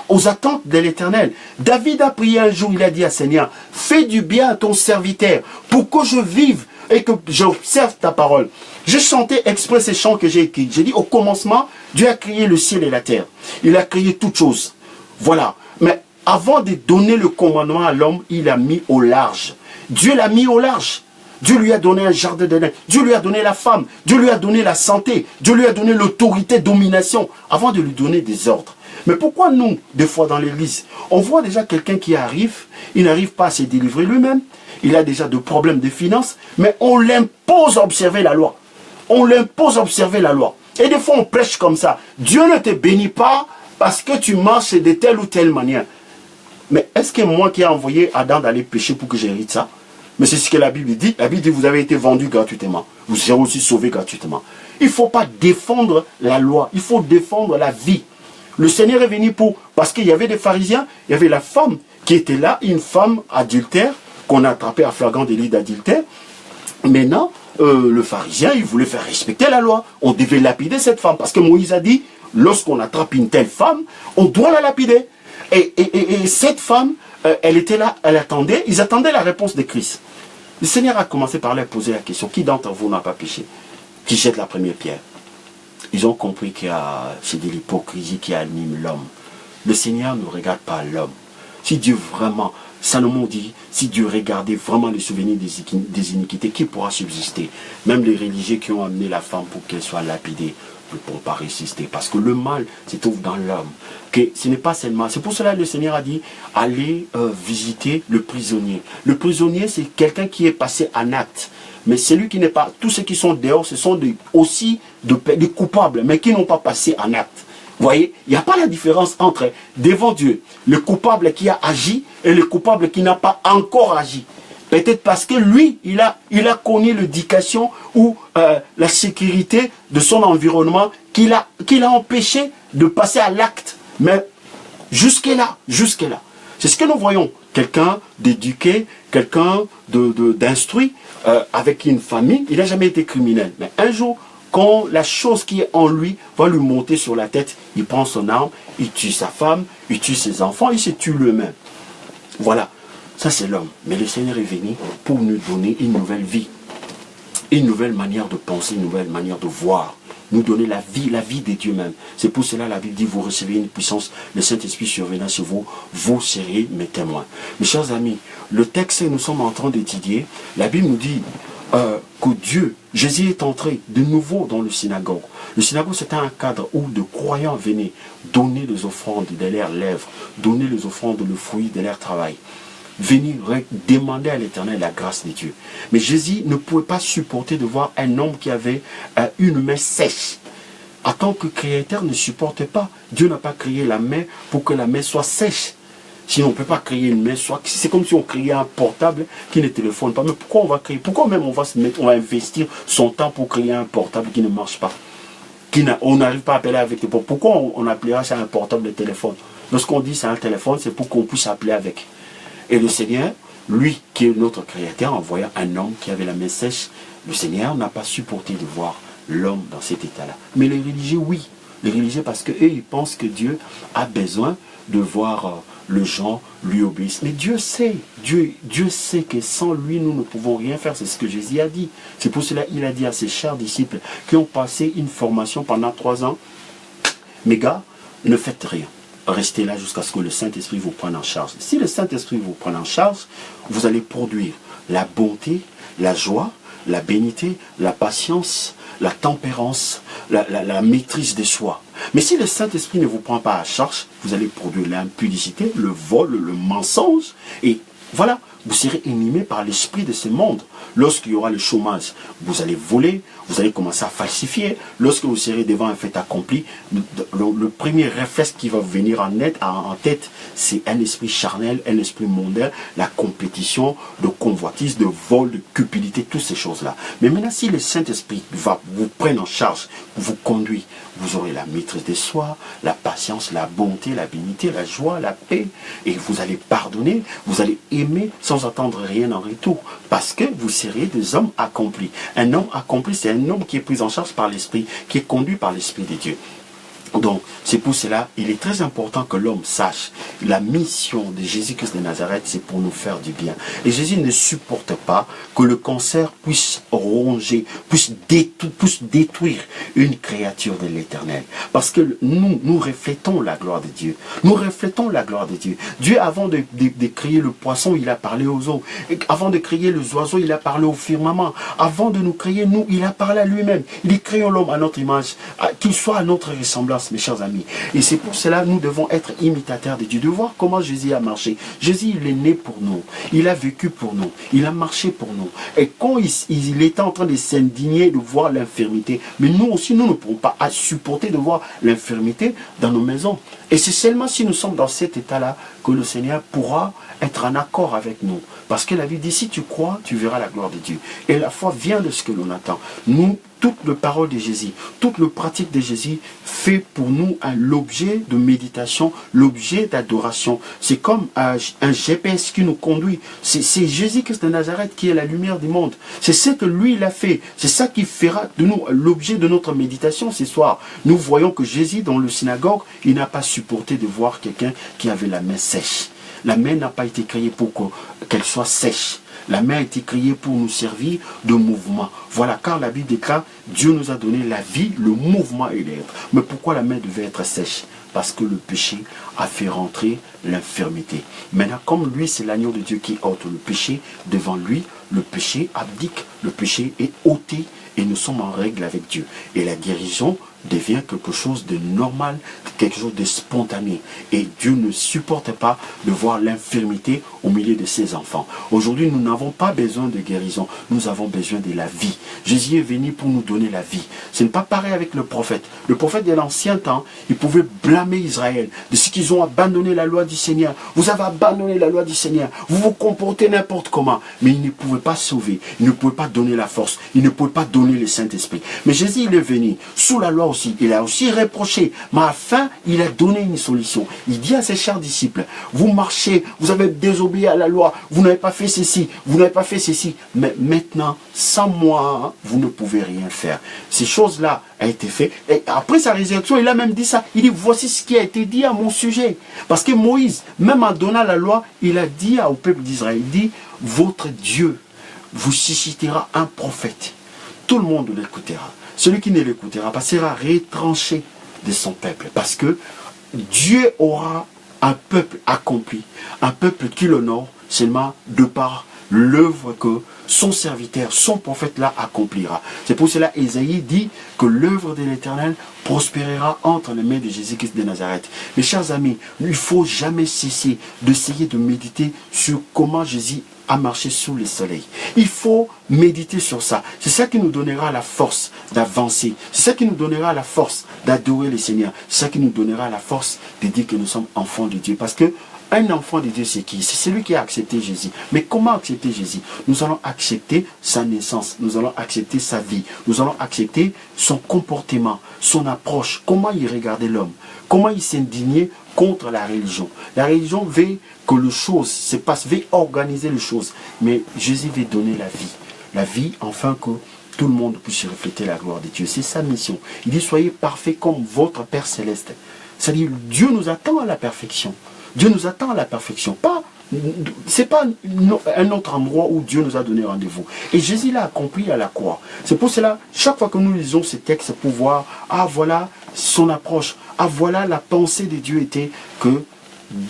aux attentes de l'Éternel. David a prié un jour, il a dit à Seigneur, fais du bien à ton serviteur pour que je vive et que j'observe ta parole. Je chantais exprès ces chants que j'ai écrits. J'ai dit au commencement, Dieu a créé le ciel et la terre. Il a créé toutes choses. Voilà. Mais avant de donner le commandement à l'homme, il a mis au large. Dieu l'a mis au large. Dieu lui a donné un jardin d'Éden. Dieu lui a donné la femme. Dieu lui a donné la santé. Dieu lui a donné l'autorité, domination, avant de lui donner des ordres. Mais pourquoi nous, des fois dans l'église, on voit déjà quelqu'un qui arrive, il n'arrive pas à se délivrer lui-même, il a déjà des problèmes de finances, mais on l'impose à observer la loi. On l'impose à observer la loi. Et des fois on prêche comme ça. Dieu ne te bénit pas parce que tu marches de telle ou telle manière. Mais est-ce que moi qui ai envoyé Adam d'aller pécher pour que j'hérite ça? Mais c'est ce que la Bible dit. La Bible dit, vous avez été vendu gratuitement. Vous serez aussi sauvé gratuitement. Il ne faut pas défendre la loi. Il faut défendre la vie. Le Seigneur est venu parce qu'il y avait des pharisiens, il y avait la femme qui était là, une femme adultère, qu'on a attrapée à flagrant délit d'adultère. Maintenant, le pharisien, il voulait faire respecter la loi. On devait lapider cette femme. Parce que Moïse a dit, lorsqu'on attrape une telle femme, on doit la lapider. Et cette femme, elle était là, elle attendait, ils attendaient la réponse de Christ. Le Seigneur a commencé par leur poser la question, qui d'entre vous n'a pas péché? Qui jette la première pierre? Ils ont compris que c'est de l'hypocrisie qui anime l'homme. Le Seigneur ne regarde pas l'homme. Si Dieu vraiment, Salomon dit, si Dieu regardait vraiment les souvenirs des iniquités, qui pourra subsister? Même les religieux qui ont amené la femme pour qu'elle soit lapidée ne pourront pas résister. Parce que le mal se trouve dans l'homme. Que ce n'est pas seulement. C'est pour cela que le Seigneur a dit, allez visiter le prisonnier. Le prisonnier, c'est quelqu'un qui est passé en acte. Mais celui qui n'est pas, tous ceux qui sont dehors, ce sont aussi des coupables, mais qui n'ont pas passé en acte. Vous voyez, il n'y a pas la différence entre, devant Dieu, le coupable qui a agi et le coupable qui n'a pas encore agi. Peut-être parce que lui, il a connu l'éducation ou la sécurité de son environnement qui l'a empêché de passer à l'acte. Mais jusque-là. C'est ce que nous voyons. Quelqu'un d'éduqué, quelqu'un d'instruit, avec une famille, il n'a jamais été criminel. Mais un jour, quand la chose qui est en lui va lui monter sur la tête, il prend son arme, il tue sa femme, il tue ses enfants, il se tue lui-même. Voilà, ça c'est l'homme. Mais le Seigneur est venu pour nous donner une nouvelle vie, une nouvelle manière de penser, une nouvelle manière de voir, nous donner la vie de Dieu même. C'est pour cela la Bible dit, vous recevez une puissance, le Saint-Esprit survenant sur vous, vous serez mes témoins. Mes chers amis, le texte que nous sommes en train d'étudier, la Bible nous dit que Jésus est entré de nouveau dans le synagogue. Le synagogue, c'était un cadre où de croyants venaient donner les offrandes de leurs lèvres, donner les offrandes, le fruit de leur travail. Venir demander à l'Éternel la grâce de Dieu. Mais Jésus ne pouvait pas supporter de voir un homme qui avait une main sèche. En tant que créateur, ne supporte pas. Dieu n'a pas créé la main pour que la main soit sèche. Sinon, on ne peut pas créer une main. C'est comme si on créait un portable qui ne téléphone pas. Mais pourquoi on va créer? Pourquoi même on va investir son temps pour créer un portable qui ne marche pas? on n'arrive pas à appeler avec les portables. Pourquoi on appellera ça un portable de téléphone? Lorsqu'on dit c'est un téléphone, c'est pour qu'on puisse appeler avec. Et le Seigneur, lui qui est notre créateur, envoya un homme qui avait la main sèche. Le Seigneur n'a pas supporté de voir l'homme dans cet état-là. Mais les religieux, oui. Les religieux, parce qu'eux, ils pensent que Dieu a besoin de voir le gens lui obéissent. Mais Dieu sait, Dieu sait que sans lui, nous ne pouvons rien faire. C'est ce que Jésus a dit. C'est pour cela qu'il a dit à ses chers disciples qui ont passé une formation pendant 3 ans, mes gars, ne faites rien. Restez là jusqu'à ce que le Saint-Esprit vous prenne en charge. Si le Saint-Esprit vous prend en charge, vous allez produire la bonté, la joie, la bénité, la patience, la tempérance, la maîtrise de soi. Mais si le Saint-Esprit ne vous prend pas à charge, vous allez produire l'impudicité, le vol, le mensonge. Et voilà, vous serez animé par l'esprit de ce monde. Lorsqu'il y aura le chômage, vous allez voler, vous allez commencer à falsifier. Lorsque vous serez devant un fait accompli, le premier réflexe qui va venir en tête, c'est un esprit charnel, un esprit mondain, la compétition, de convoitise, de vol, de cupidité, toutes ces choses-là. Mais maintenant, si le Saint-Esprit va vous prendre en charge, vous conduit, vous aurez la maîtrise de soi, la patience, la bonté, la bénité, la joie, la paix. Et vous allez pardonner, vous allez aimer sans attendre rien en retour. Parce que vous serez des hommes accomplis. Un homme accompli, c'est un homme qui est pris en charge par l'Esprit, qui est conduit par l'Esprit de Dieu. Donc, c'est pour cela, il est très important que l'homme sache la mission de Jésus-Christ de Nazareth, c'est pour nous faire du bien. Et Jésus ne supporte pas que le cancer puisse ronger, puisse détruire une créature de l'Éternel. Parce que nous reflétons la gloire de Dieu. Nous reflétons la gloire de Dieu. Dieu, avant de créer le poisson, il a parlé aux eaux. Et avant de créer les oiseaux, il a parlé au firmament. Avant de nous créer, nous, il a parlé à lui-même. Il dit, créons l'homme à notre image, qu'il soit à notre ressemblance, mes chers amis. Et c'est pour cela que nous devons être imitateurs de Dieu, de voir comment Jésus a marché. Jésus, il est né pour nous. Il a vécu pour nous. Il a marché pour nous. Et quand il était en train de s'indigner de voir l'infirmité, mais nous aussi, nous ne pouvons pas supporter de voir l'infirmité dans nos maisons. Et c'est seulement si nous sommes dans cet état-là que le Seigneur pourra être en accord avec nous. Parce que la Bible dit, si tu crois, tu verras la gloire de Dieu. Et la foi vient de ce que l'on attend. Nous, toute la parole de Jésus, toute la pratique de Jésus fait pour nous l'objet de méditation, l'objet d'adoration. C'est comme un GPS qui nous conduit. C'est Jésus-Christ de Nazareth qui est la lumière du monde. C'est ce que lui, il a fait. C'est ça qui fera de nous l'objet de notre méditation ce soir. Nous voyons que Jésus, dans le synagogue, il n'a pas supporté de voir quelqu'un qui avait la main sèche. La main n'a pas été créée pour qu'elle soit sèche. La main a été créée pour nous servir de mouvement. Voilà, car la Bible déclare, Dieu nous a donné la vie, le mouvement et l'être. Mais pourquoi la main devait être sèche? Parce que le péché a fait rentrer l'infirmité. Maintenant, comme lui, c'est l'agneau de Dieu qui ôte le péché, devant lui, le péché abdique, le péché est ôté et nous sommes en règle avec Dieu. Et la guérison devient quelque chose de normal, quelque chose de spontané. Et Dieu ne supporte pas de voir l'infirmité au milieu de ses enfants. Aujourd'hui, nous n'avons pas besoin de guérison, nous avons besoin de la vie. Jésus est venu pour nous donner la vie. Ce n'est pas pareil avec le prophète. Le prophète de l'ancien temps, il pouvait blâmer Israël de ce qu'ils ont abandonné la loi du Seigneur. Vous avez abandonné la loi du Seigneur. Vous vous comportez n'importe comment. Mais il ne pouvait pas sauver. Il ne pouvait pas donner la force. Il ne pouvait pas donner le Saint-Esprit. Mais Jésus, il est venu sous la loi aussi. Il a aussi reproché. Mais à la fin, il a donné une solution. Il dit à ses chers disciples, vous marchez, vous avez désobéi à la loi. Vous n'avez pas fait ceci. Vous n'avez pas fait ceci. Mais maintenant, sans moi, vous ne pouvez rien faire. Ces choses-là ont été faites. Et après sa résurrection, il a même dit ça. Il dit, voici ce qui a été dit à mon sujet. Parce que Moïse, même en donnant la loi, il a dit au peuple d'Israël, il dit, votre Dieu vous suscitera un prophète. Tout le monde l'écoutera. Celui qui ne l'écoutera pas sera retranché de son peuple. Parce que Dieu aura un peuple accompli. Un peuple qui l'honore seulement de par l'œuvre que son serviteur, son prophète là accomplira. C'est pour cela Ésaïe dit que l'œuvre de l'Éternel prospérera entre les mains de Jésus-Christ de Nazareth. Mes chers amis, il ne faut jamais cesser d'essayer de méditer sur comment Jésus a marché sous le soleil. Il faut méditer sur ça. C'est ça qui nous donnera la force d'avancer. C'est ça qui nous donnera la force d'adorer le Seigneur. C'est ça qui nous donnera la force de dire que nous sommes enfants de Dieu. Parce que Un enfant de Dieu, c'est qui? C'est celui qui a accepté Jésus. Mais comment accepter Jésus? Nous allons accepter sa naissance, nous allons accepter sa vie, nous allons accepter son comportement, son approche, comment il regardait l'homme, comment il s'indignait contre la religion. La religion veut que les choses se passent, veut organiser les choses. Mais Jésus veut donner la vie. La vie, afin que tout le monde puisse refléter la gloire de Dieu. C'est sa mission. Il dit, soyez parfaits comme votre Père Céleste. C'est-à-dire, Dieu nous attend à la perfection. Dieu nous attend à la perfection. C'est pas un autre endroit où Dieu nous a donné rendez-vous. Et Jésus l'a accompli à la croix. C'est pour cela, chaque fois que nous lisons ces textes, pour voir, ah voilà son approche, ah voilà la pensée de Dieu était que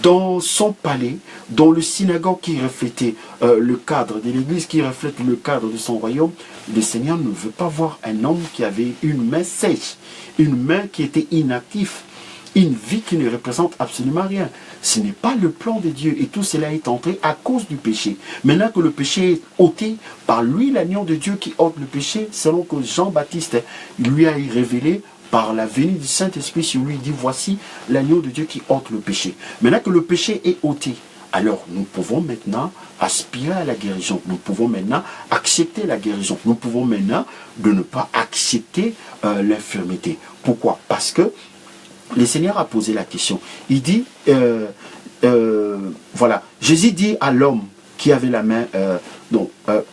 dans son palais, dans le synagogue qui reflétait le cadre de l'église, qui reflète le cadre de son royaume, le Seigneur ne veut pas voir un homme qui avait une main sèche, une main qui était inactive, une vie qui ne représente absolument rien. Ce n'est pas le plan de Dieu et tout cela est entré à cause du péché. Maintenant que le péché est ôté par lui, l'agneau de Dieu qui ôte le péché, selon que Jean-Baptiste lui a révélé par la venue du Saint-Esprit sur lui, il dit voici l'agneau de Dieu qui ôte le péché. Maintenant que le péché est ôté, alors nous pouvons maintenant aspirer à la guérison. Nous pouvons maintenant accepter la guérison. Nous pouvons maintenant de ne pas accepter l'infirmité. Pourquoi? Parce que le Seigneur a posé la question. Il dit, voilà, Jésus dit à l'homme qui avait la main,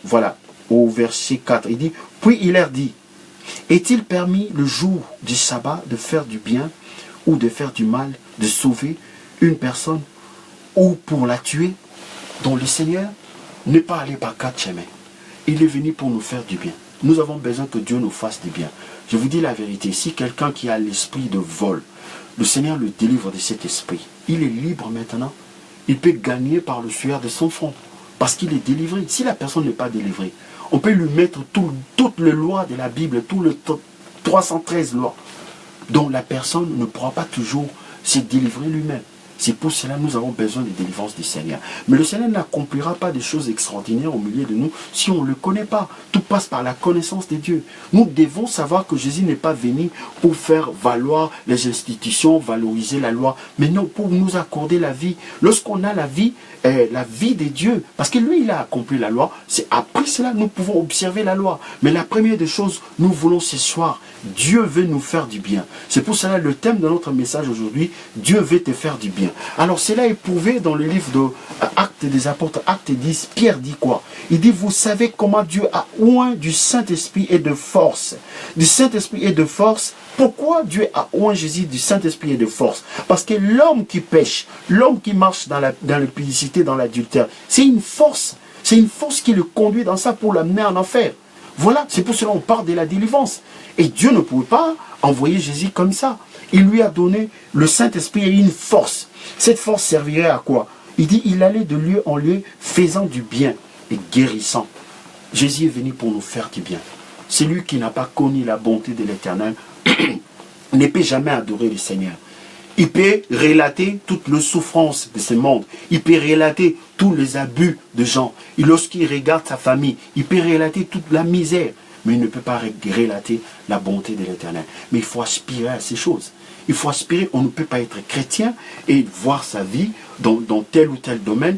voilà, au verset 4, il dit, puis il leur dit, est-il permis le jour du sabbat de faire du bien ou de faire du mal, de sauver une personne ou pour la tuer? Donc le Seigneur n'est pas allé par quatre chemins. Il est venu pour nous faire du bien. Nous avons besoin que Dieu nous fasse du bien. Je vous dis la vérité, si quelqu'un qui a l'esprit de vol, le Seigneur le délivre de cet esprit, il est libre maintenant, il peut gagner par le sueur de son front, parce qu'il est délivré. Si la personne n'est pas délivrée, on peut lui mettre toutes les lois de la Bible, tous les 313 lois, dont la personne ne pourra pas toujours se délivrer lui-même. C'est pour cela que nous avons besoin de délivrance du Seigneur. Mais le Seigneur n'accomplira pas des choses extraordinaires au milieu de nous si on ne le connaît pas. Tout passe par la connaissance de Dieu. Nous devons savoir que Jésus n'est pas venu pour faire valoir les institutions, valoriser la loi, mais non, pour nous accorder la vie. Lorsqu'on a la vie de Dieu, parce que lui, il a accompli la loi, c'est après cela nous pouvons observer la loi. Mais la première des choses, nous voulons ce soir, Dieu veut nous faire du bien. C'est pour cela le thème de notre message aujourd'hui, Dieu veut te faire du bien. Alors cela est prouvé dans le livre de Actes des Apôtres, Actes 10, Pierre dit quoi? Il dit, vous savez comment Dieu a oint du Saint-Esprit et de force. Du Saint-Esprit et de force. Pourquoi Dieu a oint Jésus du Saint-Esprit et de force? Parce que l'homme qui pêche, l'homme qui marche dans l'impudicité, dans l'adultère, c'est une force. C'est une force qui le conduit dans ça pour l'amener en enfer. Voilà, c'est pour cela qu'on parle de la délivrance. Et Dieu ne pouvait pas envoyer Jésus comme ça. Il lui a donné le Saint-Esprit et une force. Cette force servirait à quoi? Il dit, il allait de lieu en lieu faisant du bien et guérissant. Jésus est venu pour nous faire du bien. Celui qui n'a pas connu la bonté de l'Éternel ne peut jamais adorer le Seigneur. Il peut relater toutes les souffrances de ce monde. Il peut relater tous les abus de gens. Et lorsqu'il regarde sa famille, il peut relater toute la misère. Mais il ne peut pas relater la bonté de l'Éternel. Mais il faut aspirer à ces choses. Il faut aspirer, on ne peut pas être chrétien et voir sa vie dans tel ou tel domaine.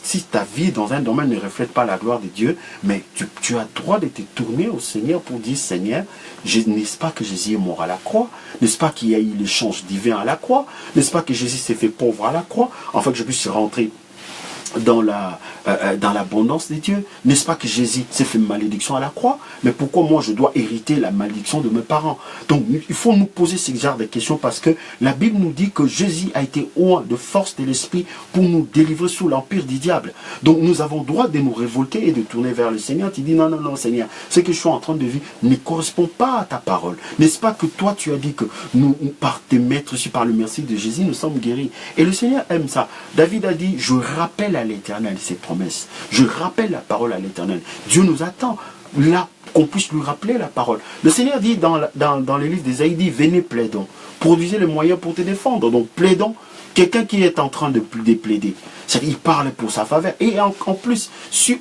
Si ta vie dans un domaine ne reflète pas la gloire de Dieu, mais tu as le droit de te tourner au Seigneur pour dire, Seigneur, n'est-ce pas que Jésus est mort à la croix? N'est-ce pas qu'il y a eu l'échange divin à la croix? N'est-ce pas que Jésus s'est fait pauvre à la croix, afin que je puisse rentrer dans l'abondance de Dieu? N'est-ce pas que Jésus s'est fait malédiction à la croix? Mais pourquoi moi je dois hériter la malédiction de mes parents? Donc il faut nous poser ce genre de questions, parce que la Bible nous dit que Jésus a été oint de force de l'Esprit pour nous délivrer sous l'empire du diable. Donc nous avons le droit de nous révolter et de tourner vers le Seigneur. Tu dis non, non, non Seigneur, ce que je suis en train de vivre ne correspond pas à ta parole. N'est-ce pas que toi tu as dit que nous, par tes maîtres, par le merci de Jésus, nous sommes guéris? Et le Seigneur aime ça. David a dit, je rappelle à l'Éternel ses promesses. Je rappelle la parole à l'Éternel. Dieu nous attend là qu'on puisse lui rappeler la parole. Le Seigneur dit dans les livres d'Ésaïe, dit, venez plaidons. Produisez les moyens pour te défendre. Donc plaidons. Quelqu'un qui est en train de plaider. C'est-à-dire, il parle pour sa faveur. Et en plus, si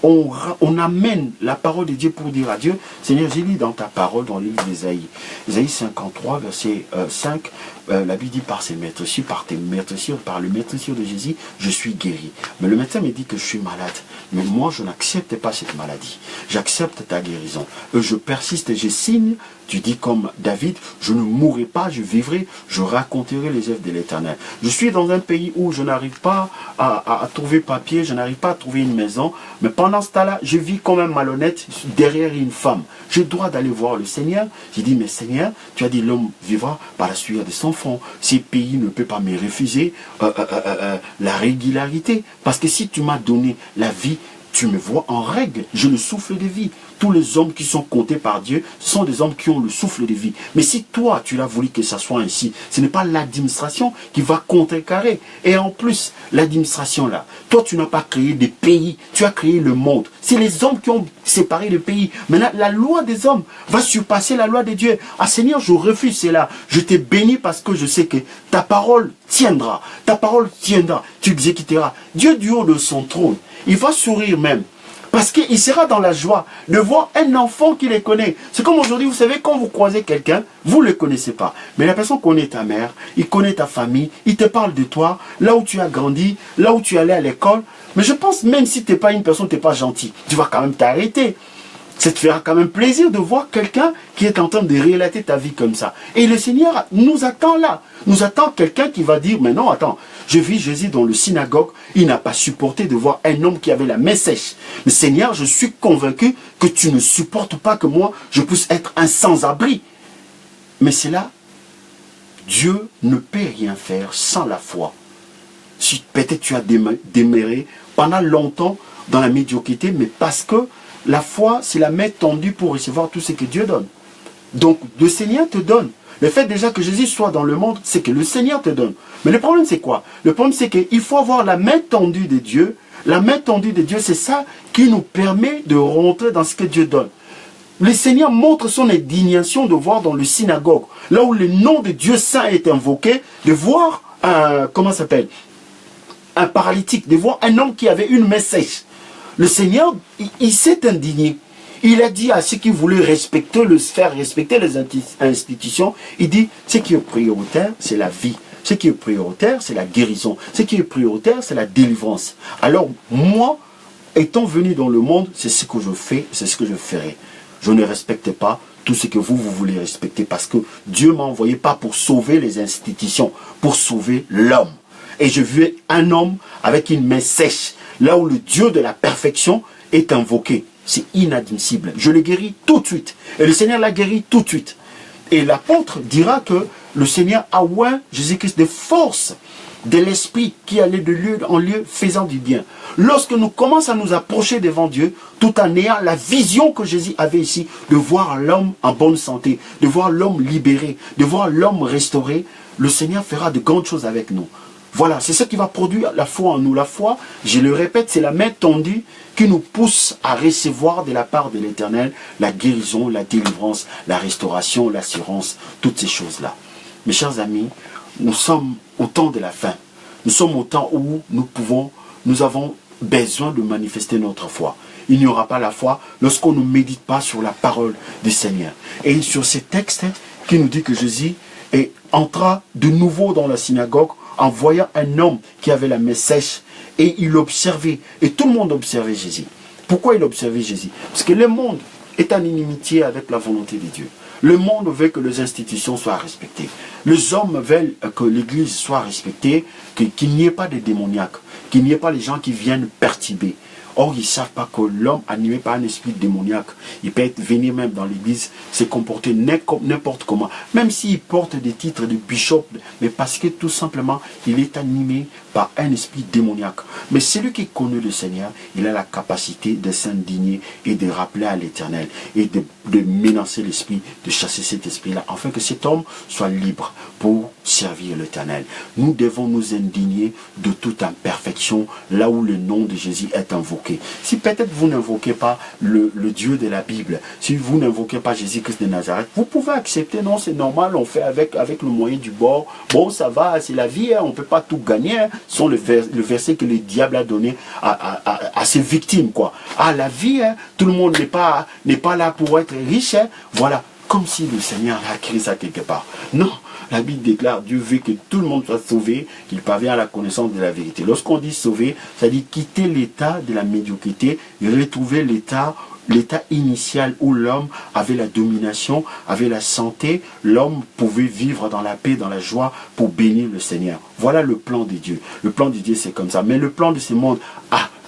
on amène la parole de Dieu pour dire à Dieu, Seigneur, j'ai lu dans ta parole, dans le livre d'Ésaïe, Ésaïe 53, verset 5, la Bible dit, par ses meurtrissures, par le meurtrissure de Jésus, je suis guéri. Mais le médecin me dit que je suis malade. Mais moi, je n'accepte pas cette maladie. J'accepte ta guérison. Je persiste et je signe. Tu dis comme David, je ne mourrai pas, je vivrai, je raconterai les œuvres de l'Éternel. Je suis dans un pays où je n'arrive pas à trouver papier, je n'arrive pas à trouver une maison, mais pendant ce temps-là, je vis comme un malhonnête derrière une femme. J'ai le droit d'aller voir le Seigneur. J'ai dit, mais Seigneur, tu as dit l'homme vivra par la sueur de son front. Ces pays ne peuvent pas me refuser la régularité. Parce que si tu m'as donné la vie, tu me vois en règle, j'ai le souffle de vie. Tous les hommes qui sont comptés par Dieu sont des hommes qui ont le souffle de vie. Mais si toi, tu l'as voulu que ça soit ainsi, ce n'est pas l'administration qui va contrecarrer. Et en plus, l'administration là, toi, tu n'as pas créé des pays, tu as créé le monde. C'est les hommes qui ont séparé le pays. Maintenant, la loi des hommes va surpasser la loi de Dieu. Ah Seigneur, je refuse cela. Je t'ai béni parce que je sais que ta parole tiendra. Ta parole tiendra. Tu exécuteras. Dieu du haut de son trône, il va sourire même. Parce qu'il sera dans la joie de voir un enfant qui les connaît. C'est comme aujourd'hui, vous savez, quand vous croisez quelqu'un, vous ne le connaissez pas. Mais la personne connaît ta mère, il connaît ta famille, il te parle de toi, là où tu as grandi, là où tu allais à l'école. Mais je pense, même si tu n'es pas une personne, tu n'es pas gentil, tu vas quand même t'arrêter. Ça te fera quand même plaisir de voir quelqu'un qui est en train de relater ta vie comme ça. Et le Seigneur nous attend là. Nous attend quelqu'un qui va dire, mais non, attends, je vis Jésus dans le synagogue, il n'a pas supporté de voir un homme qui avait la main sèche. Mais Seigneur, je suis convaincu que tu ne supportes pas que moi, je puisse être un sans-abri. Mais c'est là, Dieu ne peut rien faire sans la foi. Si peut-être tu as demeuré pendant longtemps dans la médiocrité, mais parce que la foi, c'est la main tendue pour recevoir tout ce que Dieu donne. Donc, le Seigneur te donne. Le fait déjà que Jésus soit dans le monde, c'est que le Seigneur te donne. Mais le problème, c'est quoi? Le problème, c'est qu'il faut avoir la main tendue de Dieu. La main tendue de Dieu, c'est ça qui nous permet de rentrer dans ce que Dieu donne. Le Seigneur montre son indignation de voir dans le synagogue, là où le nom de Dieu saint est invoqué, de voir comment ça s'appelle? Un paralytique, de voir un homme qui avait une main sèche. Le Seigneur, il s'est indigné. Il a dit à ceux qui voulaient faire respecter les institutions, il dit, ce qui est prioritaire, c'est la vie. Ce qui est prioritaire, c'est la guérison. Ce qui est prioritaire, c'est la délivrance. Alors, moi, étant venu dans le monde, c'est ce que je fais, c'est ce que je ferai. Je ne respecte pas tout ce que vous voulez respecter parce que Dieu m'a envoyé pas pour sauver les institutions, pour sauver l'homme. Et je veux un homme avec une main sèche, là où le Dieu de la perfection est invoqué. C'est inadmissible. Je l'ai guéri tout de suite. Et le Seigneur l'a guéri tout de suite. Et l'apôtre dira que le Seigneur a oint Jésus-Christ de force de l'Esprit qui allait de lieu en lieu faisant du bien. Lorsque nous commençons à nous approcher devant Dieu, tout en ayant la vision que Jésus avait ici, de voir l'homme en bonne santé, de voir l'homme libéré, de voir l'homme restauré, le Seigneur fera de grandes choses avec nous. Voilà, c'est ce qui va produire la foi en nous. La foi, je le répète, c'est la main tendue qui nous pousse à recevoir de la part de l'Éternel la guérison, la délivrance, la restauration, l'assurance, toutes ces choses-là. Mes chers amis, nous sommes au temps de la fin. Nous sommes au temps où nous avons besoin de manifester notre foi. Il n'y aura pas la foi lorsqu'on ne médite pas sur la parole du Seigneur. Et sur ces textes qui nous dit que Jésus entra de nouveau dans la synagogue en voyant un homme qui avait la main sèche et il observait. Et tout le monde observait Jésus. Pourquoi il observait Jésus? Parce que le monde est en inimitié avec la volonté de Dieu. Le monde veut que les institutions soient respectées. Les hommes veulent que l'église soit respectée, qu'il n'y ait pas de démoniaques, qu'il n'y ait pas les gens qui viennent perturber. Or, ils ne savent pas que l'homme animé par un esprit démoniaque, il peut venir même dans l'église, se comporter n'importe comment. Même s'il porte des titres de bishop, mais parce que tout simplement, il est animé par un esprit démoniaque. Mais celui qui connaît le Seigneur, il a la capacité de s'indigner et de rappeler à l'Éternel et de menacer l'esprit, de chasser cet esprit-là, afin que cet homme soit libre pour servir l'Éternel. Nous devons nous indigner de toute imperfection, là où le nom de Jésus est invoqué. Si peut-être vous n'invoquez pas le Dieu de la Bible, si vous n'invoquez pas Jésus-Christ de Nazareth, vous pouvez accepter, non, c'est normal, on fait avec le moyen du bord. Bon, ça va, c'est la vie, hein, on ne peut pas tout gagner. Hein. C'est le verset que le diable a donné à ses victimes, quoi. Ah, la vie, hein, tout le monde n'est pas là pour être riche, hein. Voilà, comme si le Seigneur a écrit ça quelque part. Non, la Bible déclare, Dieu veut que tout le monde soit sauvé, qu'il parvienne à la connaissance de la vérité. Lorsqu'on dit sauver, ça dit quitter l'état de la médiocrité, retrouver l'état initial où l'homme avait la domination, avait la santé, l'homme pouvait vivre dans la paix, dans la joie pour bénir le Seigneur. Voilà le plan de Dieu. Le plan de Dieu, c'est comme ça. Mais le plan de ce monde,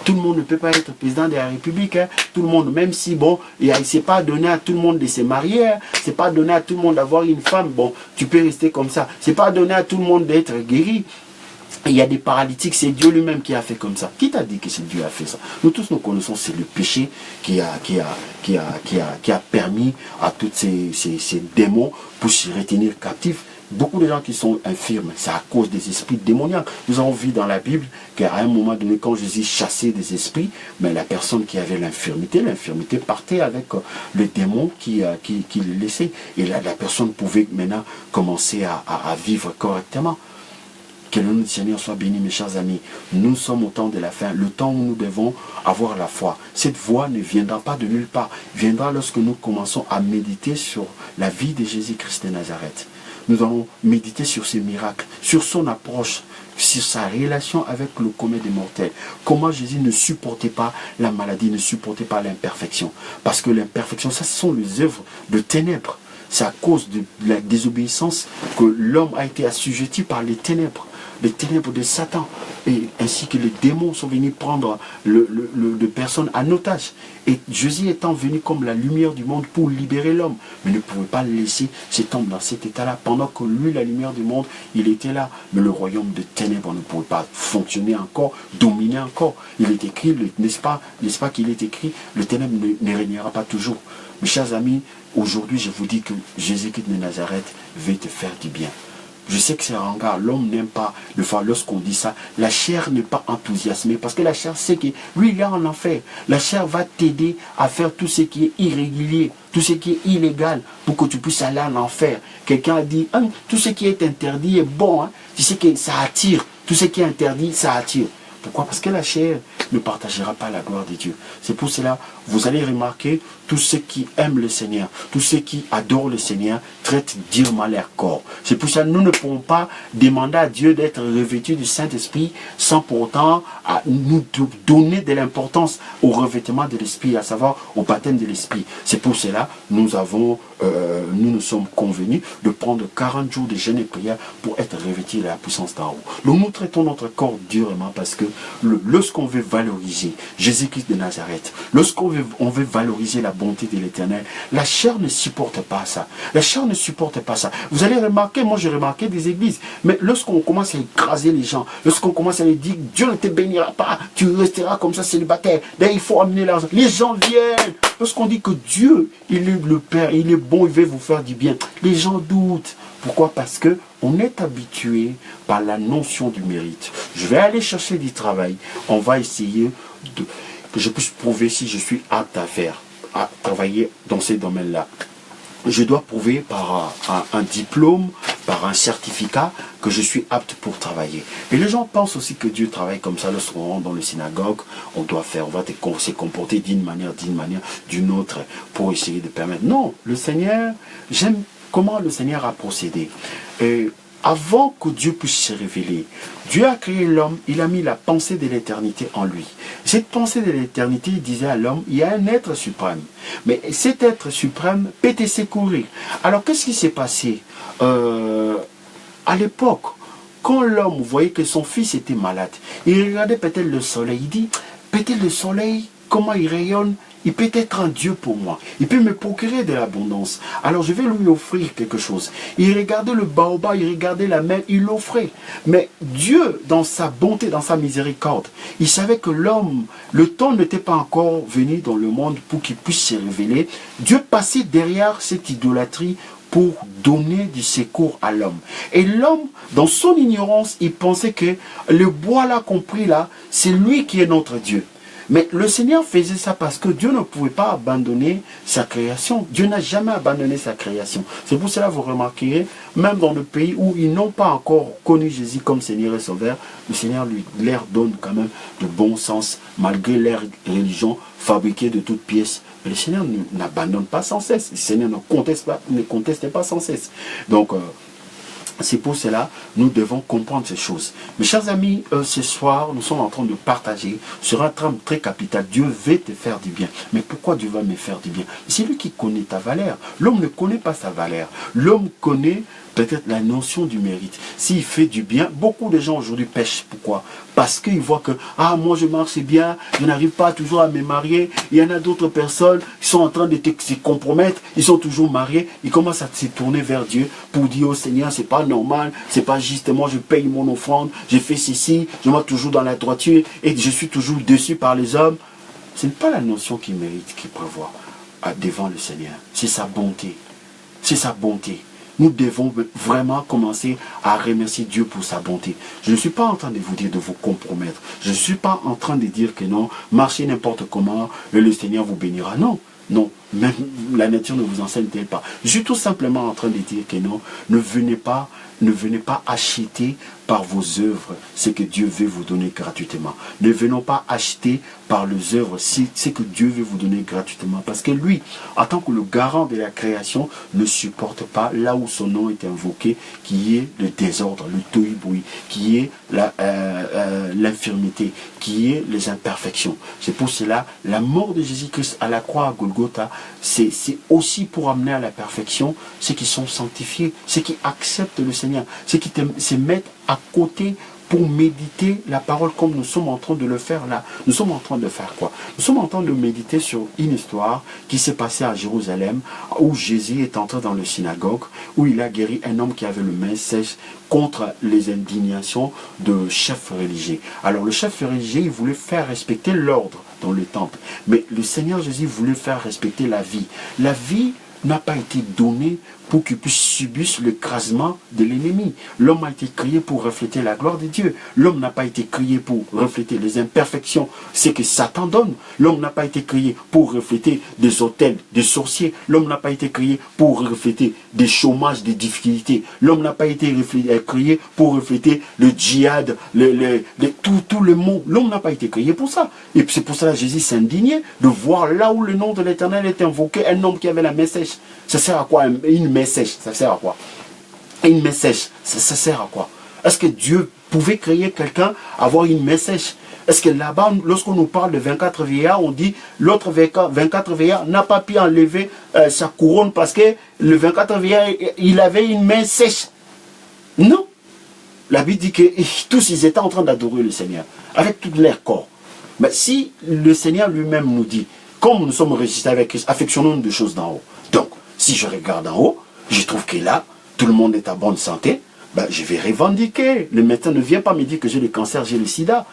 tout le monde ne peut pas être président de la République. Hein. Tout le monde, même si, bon, c'est pas donné à tout le monde de se marier. Hein. C'est pas donné à tout le monde d'avoir une femme. Bon, tu peux rester comme ça. C'est pas donné à tout le monde d'être guéri. Il y a des paralytiques, c'est Dieu lui-même qui a fait comme ça. Qui t'a dit que c'est Dieu qui a fait ça? Nous tous nous connaissons, c'est le péché qui a permis à tous ces démons pour se retenir captifs. Beaucoup de gens qui sont infirmes, c'est à cause des esprits démoniaques. Nous avons vu dans la Bible qu'à un moment donné, quand Jésus chassait des esprits, mais la personne qui avait l'infirmité partait avec le démon qui le laissait. Et là, la personne pouvait maintenant commencer à vivre correctement. Que le nom du Seigneur soit béni, mes chers amis. Nous sommes au temps de la fin, le temps où nous devons avoir la foi. Cette foi ne viendra pas de nulle part. Viendra lorsque nous commençons à méditer sur la vie de Jésus-Christ de Nazareth. Nous allons méditer sur ses miracles, sur son approche, sur sa relation avec le commun des mortels. Comment Jésus ne supportait pas la maladie, ne supportait pas l'imperfection. Parce que l'imperfection, ça, ce sont les œuvres de ténèbres. C'est à cause de la désobéissance que l'homme a été assujetti par les ténèbres de Satan. Et ainsi que les démons sont venus prendre de personnes en otage. Et Jésus étant venu comme la lumière du monde pour libérer l'homme. Mais ne pouvait pas laisser cet homme dans cet état-là. Pendant que lui, la lumière du monde, il était là. Mais le royaume de ténèbres ne pouvait pas fonctionner encore, dominer encore. Il est écrit, n'est-ce pas qu'il est écrit, le ténèbre ne régnera pas toujours. Mes chers amis, aujourd'hui, je vous dis que Jésus-Christ de Nazareth veut te faire du bien. Je sais que c'est ringard, l'homme n'aime pas le faire lorsqu'on dit ça. La chair n'est pas enthousiasmée parce que la chair sait que lui, il est en enfer. La chair va t'aider à faire tout ce qui est irrégulier, tout ce qui est illégal pour que tu puisses aller en enfer. Quelqu'un a dit, tout ce qui est interdit est bon. Hein. Tu sais que ça attire. Tout ce qui est interdit, ça attire. Pourquoi? Parce que la chair ne partagera pas la gloire de Dieu. C'est pour cela, vous allez remarquer, tous ceux qui aiment le Seigneur, tous ceux qui adorent le Seigneur, traitent durement leur corps. C'est pour ça que nous ne pouvons pas demander à Dieu d'être revêtus du Saint-Esprit sans pour autant nous donner de l'importance au revêtement de l'Esprit, à savoir au baptême de l'Esprit. C'est pour cela que nous sommes convenus de prendre 40 jours de jeûne et prière pour être revêtus de la puissance d'en haut. Nous traitons notre corps durement parce que lorsqu'on veut valoriser Jésus-Christ de Nazareth, lorsqu'on veut valoriser la bonté de l'Éternel, la chair ne supporte pas ça. La chair ne supporte pas ça. Vous allez remarquer, moi j'ai remarqué des églises, mais lorsqu'on commence à écraser les gens, lorsqu'on commence à leur dire Dieu ne te bénira pas, tu resteras comme ça célibataire, il faut amener l'argent. Les gens viennent. Lorsqu'on dit que Dieu, il est le Père, il est bon, il veut vous faire du bien, les gens doutent. Pourquoi? Parce que on est habitué par la notion du mérite. Je vais aller chercher du travail. On va essayer que je puisse prouver si je suis apte à travailler dans ces domaines-là. Je dois prouver par un diplôme, par un certificat que je suis apte pour travailler. Et les gens pensent aussi que Dieu travaille comme ça. Lorsqu'on rentre dans le synagogue, on va se comporter d'une manière, d'une autre, pour essayer de permettre. Non, le Seigneur, j'aime comment le Seigneur a procédé. Avant que Dieu puisse se révéler, Dieu a créé l'homme, il a mis la pensée de l'éternité en lui. Cette pensée de l'éternité disait à l'homme, il y a un être suprême. Mais cet être suprême peut te secourir. Alors qu'est-ce qui s'est passé à l'époque, quand l'homme voyait que son fils était malade, il regardait peut-être le soleil, il dit, peut-être le soleil comment il rayonne, il peut être un Dieu pour moi. Il peut me procurer de l'abondance. Alors je vais lui offrir quelque chose. Il regardait le baobab, il regardait la mer, il l'offrait. Mais Dieu, dans sa bonté, dans sa miséricorde, il savait que l'homme, le temps n'était pas encore venu dans le monde pour qu'il puisse se révéler. Dieu passait derrière cette idolâtrie pour donner du secours à l'homme. Et l'homme, dans son ignorance, il pensait que le bois là qu'on prit là, c'est lui qui est notre Dieu. Mais le Seigneur faisait ça parce que Dieu ne pouvait pas abandonner sa création. Dieu n'a jamais abandonné sa création. C'est pour cela que vous remarquerez, même dans le pays où ils n'ont pas encore connu Jésus comme Seigneur et Sauveur, le Seigneur leur donne quand même de bon sens, malgré leur religion fabriquée de toutes pièces. Le Seigneur n'abandonne pas sans cesse. Le Seigneur ne conteste pas sans cesse. Donc, c'est pour cela que nous devons comprendre ces choses. Mes chers amis, ce soir, nous sommes en train de partager sur un trame très capital. Dieu veut te faire du bien. Mais pourquoi Dieu va me faire du bien? C'est lui qui connaît ta valeur. L'homme ne connaît pas sa valeur. L'homme connaît peut-être la notion du mérite. S'il fait du bien, beaucoup de gens aujourd'hui pêchent. Pourquoi? Parce qu'ils voient que, ah, moi je marche bien, je n'arrive pas toujours à me marier. Il y en a d'autres personnes qui sont en train de se compromettre, ils sont toujours mariés, ils commencent à se tourner vers Dieu pour dire au Seigneur, c'est pas normal, c'est pas juste, moi je paye mon offrande, je fais ceci, je marche toujours dans la droiture et je suis toujours déçu par les hommes. Ce n'est pas la notion qui mérite, qui prévoit devant le Seigneur. C'est sa bonté. C'est sa bonté. Nous devons vraiment commencer à remercier Dieu pour sa bonté. Je ne suis pas en train de vous dire de vous compromettre. Je ne suis pas en train de dire que non, marchez n'importe comment et le Seigneur vous bénira. Non, non, même la nature ne vous enseigne-t-elle pas. Je suis tout simplement en train de dire que non, ne venez pas acheter par vos œuvres ce que Dieu veut vous donner gratuitement. Ne venons pas acheter par les œuvres ce que Dieu veut vous donner gratuitement. Parce que lui, en tant que le garant de la création, ne supporte pas là où son nom est invoqué, qui est le désordre, le tohu-bohu, qui est l'infirmité, qui est les imperfections. C'est pour cela, la mort de Jésus-Christ à la croix à Golgotha, c'est aussi pour amener à la perfection ceux qui sont sanctifiés, ceux qui acceptent le Seigneur, ceux qui se mettent à côté pour méditer la parole comme nous sommes en train de le faire là. Nous sommes en train de faire quoi? Nous sommes en train de méditer sur une histoire qui s'est passée à Jérusalem, où Jésus est entré dans le synagogue, où il a guéri un homme qui avait le main sèche contre les indignations de chefs religieux. Alors le chef religieux, il voulait faire respecter l'ordre dans le temple. Mais le Seigneur Jésus voulait faire respecter la vie. La vie n'a pas été donnée pour qu'il puisse subir l'écrasement de l'ennemi. L'homme a été créé pour refléter la gloire de Dieu. L'homme n'a pas été créé pour refléter les imperfections, c'est que Satan donne. L'homme n'a pas été créé pour refléter des autels, des sorciers. L'homme n'a pas été créé pour refléter des chômages, des difficultés. L'homme n'a pas été créé pour refléter le djihad, tout le monde. L'homme n'a pas été créé pour ça. Et c'est pour ça que Jésus s'indignait de voir là où le nom de l'Éternel est invoqué, un homme qui avait la main sèche. Ça sert à quoi une main sèche? Ça sert à quoi? Une main sèche, ça sert à quoi? Est-ce que Dieu pouvait créer quelqu'un avoir une main sèche? Est-ce que là-bas, lorsqu'on nous parle de 24 vieillards, on dit l'autre 24 vieillards n'a pas pu enlever sa couronne parce que le 24 vieillard, il avait une main sèche? Non. La Bible dit que tous ils étaient en train d'adorer le Seigneur avec tout leur corps. Mais si le Seigneur lui-même nous dit, comme nous sommes enregistrés avec Christ, affectionnons-nous des choses d'en haut. Donc, si je regarde en haut, je trouve que là, tout le monde est en bonne santé, ben, je vais revendiquer. Le médecin ne vient pas me dire que j'ai le cancer, j'ai le sida.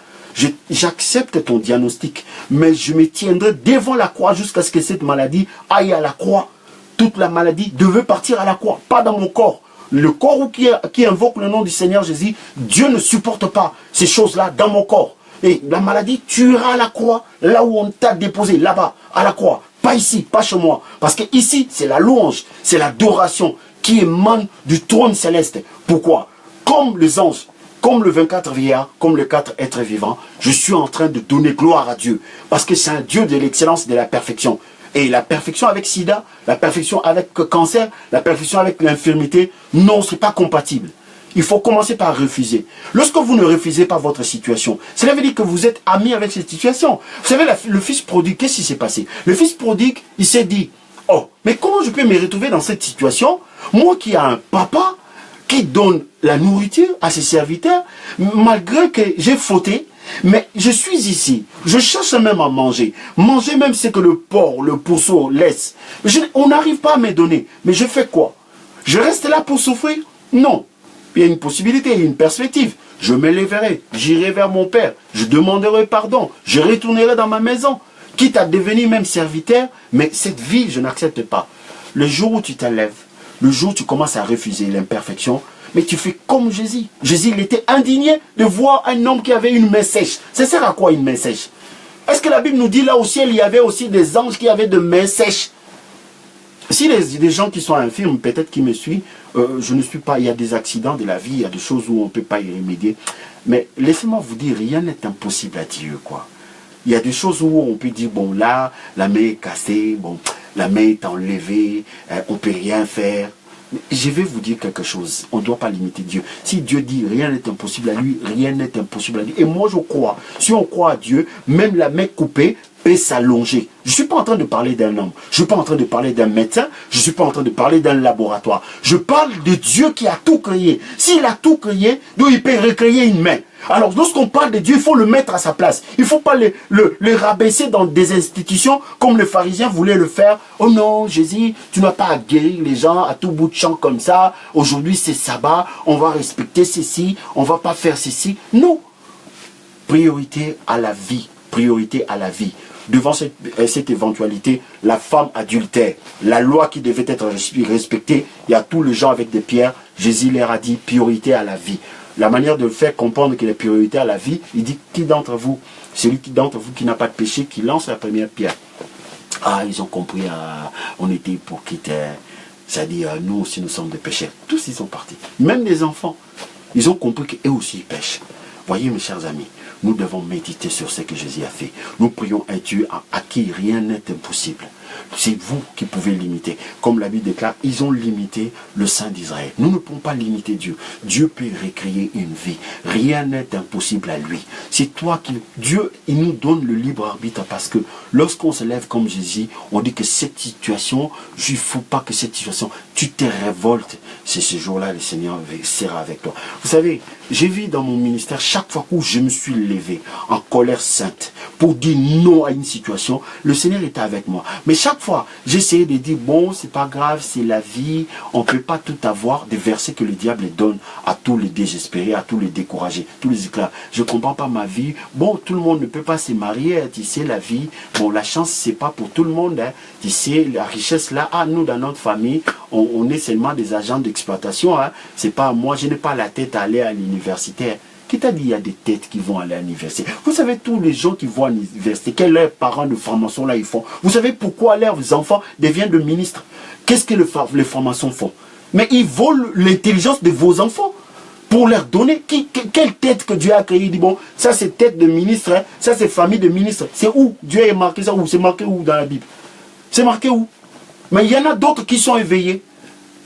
J'accepte ton diagnostic, mais je me tiendrai devant la croix jusqu'à ce que cette maladie aille à la croix. Toute la maladie devait partir à la croix, pas dans mon corps. Le corps qui invoque le nom du Seigneur Jésus, Dieu ne supporte pas ces choses-là dans mon corps. Et la maladie tuera à la croix, là où on t'a déposé, là-bas, à la croix. Pas ici, pas chez moi. Parce que ici, c'est la louange, c'est l'adoration qui émane du trône céleste. Pourquoi? Comme les anges, comme le 24 vieillards, comme les 4 êtres vivants, je suis en train de donner gloire à Dieu. Parce que c'est un Dieu de l'excellence et de la perfection. Et la perfection avec sida, la perfection avec cancer, la perfection avec l'infirmité, non, ce n'est pas compatible. Il faut commencer par refuser. Lorsque vous ne refusez pas votre situation, cela veut dire que vous êtes ami avec cette situation. Vous savez, le fils prodigue, qu'est-ce qui s'est passé? Le fils prodigue, il s'est dit, oh, mais comment je peux me retrouver dans cette situation? Moi qui ai un papa qui donne la nourriture à ses serviteurs, malgré que j'ai fauté, Mais je suis ici, je cherche même à manger. Manger même ce que le porc, le pourceau laisse. On n'arrive pas à me donner. Mais je fais quoi? Je reste là pour souffrir? Non. Il y a une possibilité, il y a une perspective. Je me lèverai, j'irai vers mon père, je demanderai pardon, je retournerai dans ma maison, quitte à devenir même serviteur, mais cette vie, je n'accepte pas. Le jour où tu t'élèves, le jour où tu commences à refuser l'imperfection, mais tu fais comme Jésus. Jésus, il était indigné de voir un homme qui avait une main sèche. Ça sert à quoi une main sèche? Est-ce que la Bible nous dit là au ciel, il y avait aussi des anges qui avaient de mains sèches? Si des gens qui sont infirmes, peut-être qui me suivent, je ne suis pas, il y a des accidents de la vie, il y a des choses où on ne peut pas y remédier. Mais laissez-moi vous dire, rien n'est impossible à Dieu, quoi. Il y a des choses où on peut dire, bon là, la main est cassée, bon, la main est enlevée, on ne peut rien faire. Je vais vous dire quelque chose, on ne doit pas limiter Dieu. Si Dieu dit rien n'est impossible à lui, rien n'est impossible à lui. Et moi je crois, si on croit à Dieu, même la main coupée peut s'allonger. Je ne suis pas en train de parler d'un homme, je ne suis pas en train de parler d'un médecin, je ne suis pas en train de parler d'un laboratoire. Je parle de Dieu qui a tout créé. S'il a tout créé, donc il peut recréer une main. Alors lorsqu'on parle de Dieu, il faut le mettre à sa place. Il ne faut pas le rabaisser dans des institutions comme les pharisiens voulaient le faire. Oh non, Jésus, tu n'as pas à guérir les gens à tout bout de champ comme ça. Aujourd'hui c'est sabbat, on va respecter ceci, on ne va pas faire ceci. Non. Priorité à la vie. Priorité à la vie. Devant cette éventualité, la femme adultère, la loi qui devait être respectée, il y a tous les gens avec des pierres. Jésus leur a dit priorité à la vie. La manière de le faire comprendre qu'il est priorité à la vie, il dit qui d'entre vous, celui d'entre vous qui n'a pas de péché, qui lance la première pierre. Ah, ils ont compris, on était hypocrites, c'est-à-dire nous aussi nous sommes des pécheurs. Tous ils sont partis, même les enfants, ils ont compris qu'eux aussi ils pêchent. Voyez mes chers amis, nous devons méditer sur ce que Jésus a fait. Nous prions un Dieu à qui rien n'est impossible. C'est vous qui pouvez limiter. Comme la Bible déclare, ils ont limité le Saint d'Israël. Nous ne pouvons pas limiter Dieu. Dieu peut recréer une vie. Rien n'est impossible à lui. C'est toi qui... Dieu, il nous donne le libre arbitre parce que lorsqu'on se lève comme Jésus, on dit que cette situation, il ne faut pas que cette situation, tu te révoltes. C'est ce jour-là, le Seigneur sera avec toi. Vous savez, j'ai vu dans mon ministère, chaque fois où je me suis levé en colère sainte pour dire non à une situation, le Seigneur était avec moi. Mais chaque fois, j'essayais de dire, bon, c'est pas grave, c'est la vie, on ne peut pas tout avoir, des versets que le diable donne à tous les désespérés, à tous les découragés, tous les éclats. Je ne comprends pas ma vie. Bon, tout le monde ne peut pas se marier, tu sais, la vie. Bon, la chance, c'est pas pour tout le monde. Hein. Tu sais, la richesse là, nous, dans notre famille, on est seulement des agents d'exploitation. Hein. C'est pas moi, je n'ai pas la tête à aller à l'université. Qui t'a dit il y a des têtes qui vont aller à l'université? Vous savez, tous les gens qui vont à l'université, quels leurs parents de formation là ils font? Vous savez pourquoi leurs enfants deviennent de ministres? Qu'est-ce que les formations font? Mais ils volent l'intelligence de vos enfants pour leur donner. Quelle tête que Dieu a créée? Il dit bon, ça c'est tête de ministre, hein, ça c'est famille de ministre. C'est où? Dieu a marqué ça où? C'est marqué où dans la Bible? C'est marqué où? Mais il y en a d'autres qui sont éveillés.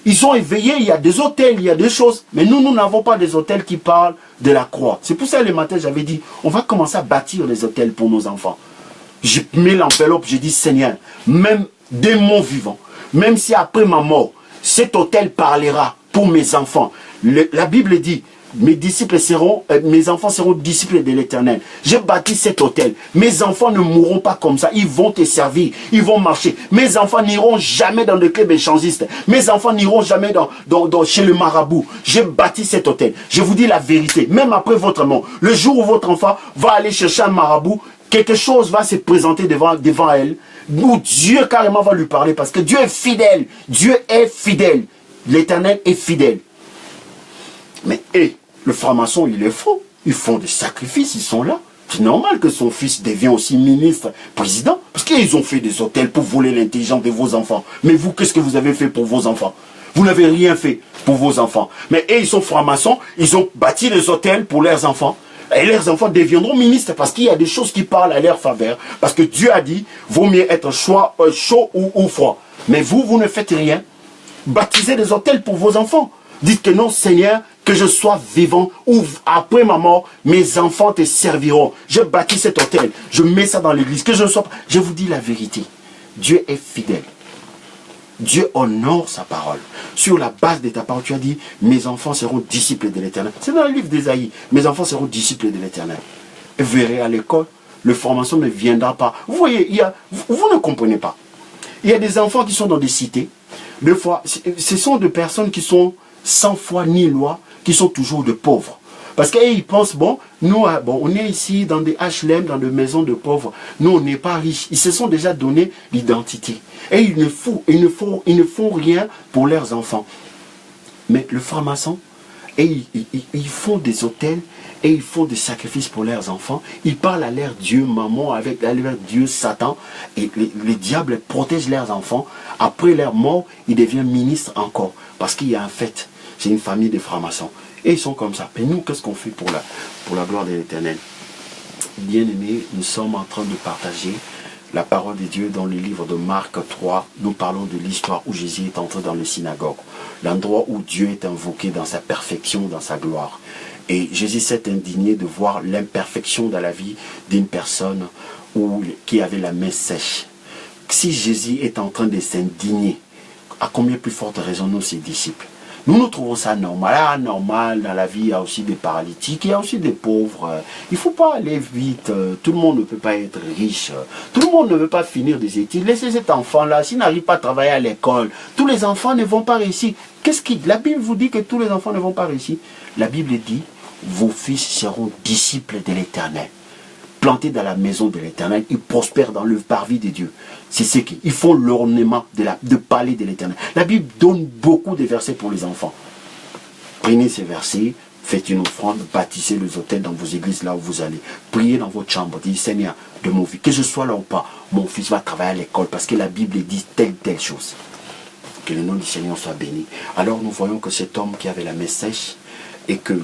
Ils sont éveillés, il y a des hôtels, il y a des choses. Mais nous n'avons pas des hôtels qui parlent de la croix. C'est pour ça le matin, j'avais dit, on va commencer à bâtir les hôtels pour nos enfants. Je mets l'enveloppe, je dis, Seigneur, même dès mon vivant, même si après ma mort, cet hôtel parlera pour mes enfants. La Bible dit, mes enfants seront disciples de l'Éternel. J'ai bâti cet hôtel. Mes enfants ne mourront pas comme ça. Ils vont te servir. Ils vont marcher. Mes enfants n'iront jamais dans le club échangiste. Mes enfants n'iront jamais chez le marabout. J'ai bâti cet hôtel. Je vous dis la vérité. Même après votre mort, le jour où votre enfant va aller chercher un marabout, quelque chose va se présenter devant elle, où Dieu carrément va lui parler parce que Dieu est fidèle. Dieu est fidèle. L'Éternel est fidèle. Mais le franc-maçon, il est faux. Ils font des sacrifices, ils sont là. C'est normal que son fils devienne aussi ministre, président. Parce qu'ils ont fait des hôtels pour voler l'intelligence de vos enfants. Mais vous, qu'est-ce que vous avez fait pour vos enfants? Vous n'avez rien fait pour vos enfants. Mais ils sont francs-maçons, ils ont bâti des hôtels pour leurs enfants. Et leurs enfants deviendront ministres parce qu'il y a des choses qui parlent à leur faveur. Parce que Dieu a dit, vaut mieux être chaud ou froid. Mais vous ne faites rien. Baptisez des hôtels pour vos enfants. Dites que non, Seigneur, que je sois vivant ou après ma mort, mes enfants te serviront. Je bâtis cet hôtel, je mets ça dans l'église, que je ne sois pas... Je vous dis la vérité, Dieu est fidèle. Dieu honore sa parole. Sur la base de ta parole, tu as dit, mes enfants seront disciples de l'Éternel. C'est dans le livre d'Ésaïe, mes enfants seront disciples de l'Éternel. verrez à l'école, la formation ne viendra pas. Vous voyez, vous ne comprenez pas. Il y a des enfants qui sont dans des cités. Deux fois, ce sont des personnes qui sont sans foi ni loi, qui sont toujours de pauvres. Parce qu'ils pensent, bon, nous, on est ici dans des HLM, dans des maisons de pauvres. Nous, on n'est pas riches. Ils se sont déjà donné l'identité. Et ils ne font rien pour leurs enfants. Mais le franc-maçon, ils font des hôtels et ils font des sacrifices pour leurs enfants. Ils parlent à leur Dieu, maman, à leur Dieu, Satan. Et les diables protègent leurs enfants. Après leur mort, ils deviennent ministres encore. Parce qu'il y a un fait. C'est une famille de francs-maçons. Et ils sont comme ça. Mais nous, qu'est-ce qu'on fait pour la gloire de l'Éternel? Bien-aimés, nous sommes en train de partager la parole de Dieu dans le livre de Marc 3. Nous parlons de l'histoire où Jésus est entré dans le synagogue. L'endroit où Dieu est invoqué dans sa perfection, dans sa gloire. Et Jésus s'est indigné de voir l'imperfection dans la vie d'une personne qui avait la main sèche. Si Jésus est en train de s'indigner, à combien plus forte raison nous, ses disciples? Nous trouvons ça normal. Ah, normal, dans la vie, il y a aussi des paralytiques, il y a aussi des pauvres. Il ne faut pas aller vite. Tout le monde ne peut pas être riche. Tout le monde ne veut pas finir des études. Laissez cet enfant-là, s'il n'arrive pas à travailler à l'école, tous les enfants ne vont pas réussir. La Bible vous dit que tous les enfants ne vont pas réussir. La Bible dit, vos fils seront disciples de l'Éternel. Plantés dans la maison de l'Éternel, ils prospèrent dans le parvis de Dieu. C'est ce qu'ils font l'ornement de parler de l'Éternel. La Bible donne beaucoup de versets pour les enfants. Prenez ces versets, faites une offrande, bâtissez les hôtels dans vos églises là où vous allez. Priez dans votre chambre, dites Seigneur, de mon fils, que je sois là ou pas, mon fils va travailler à l'école parce que la Bible dit telle chose. Que le nom du Seigneur soit béni. Alors nous voyons que cet homme qui avait la main sèche, et que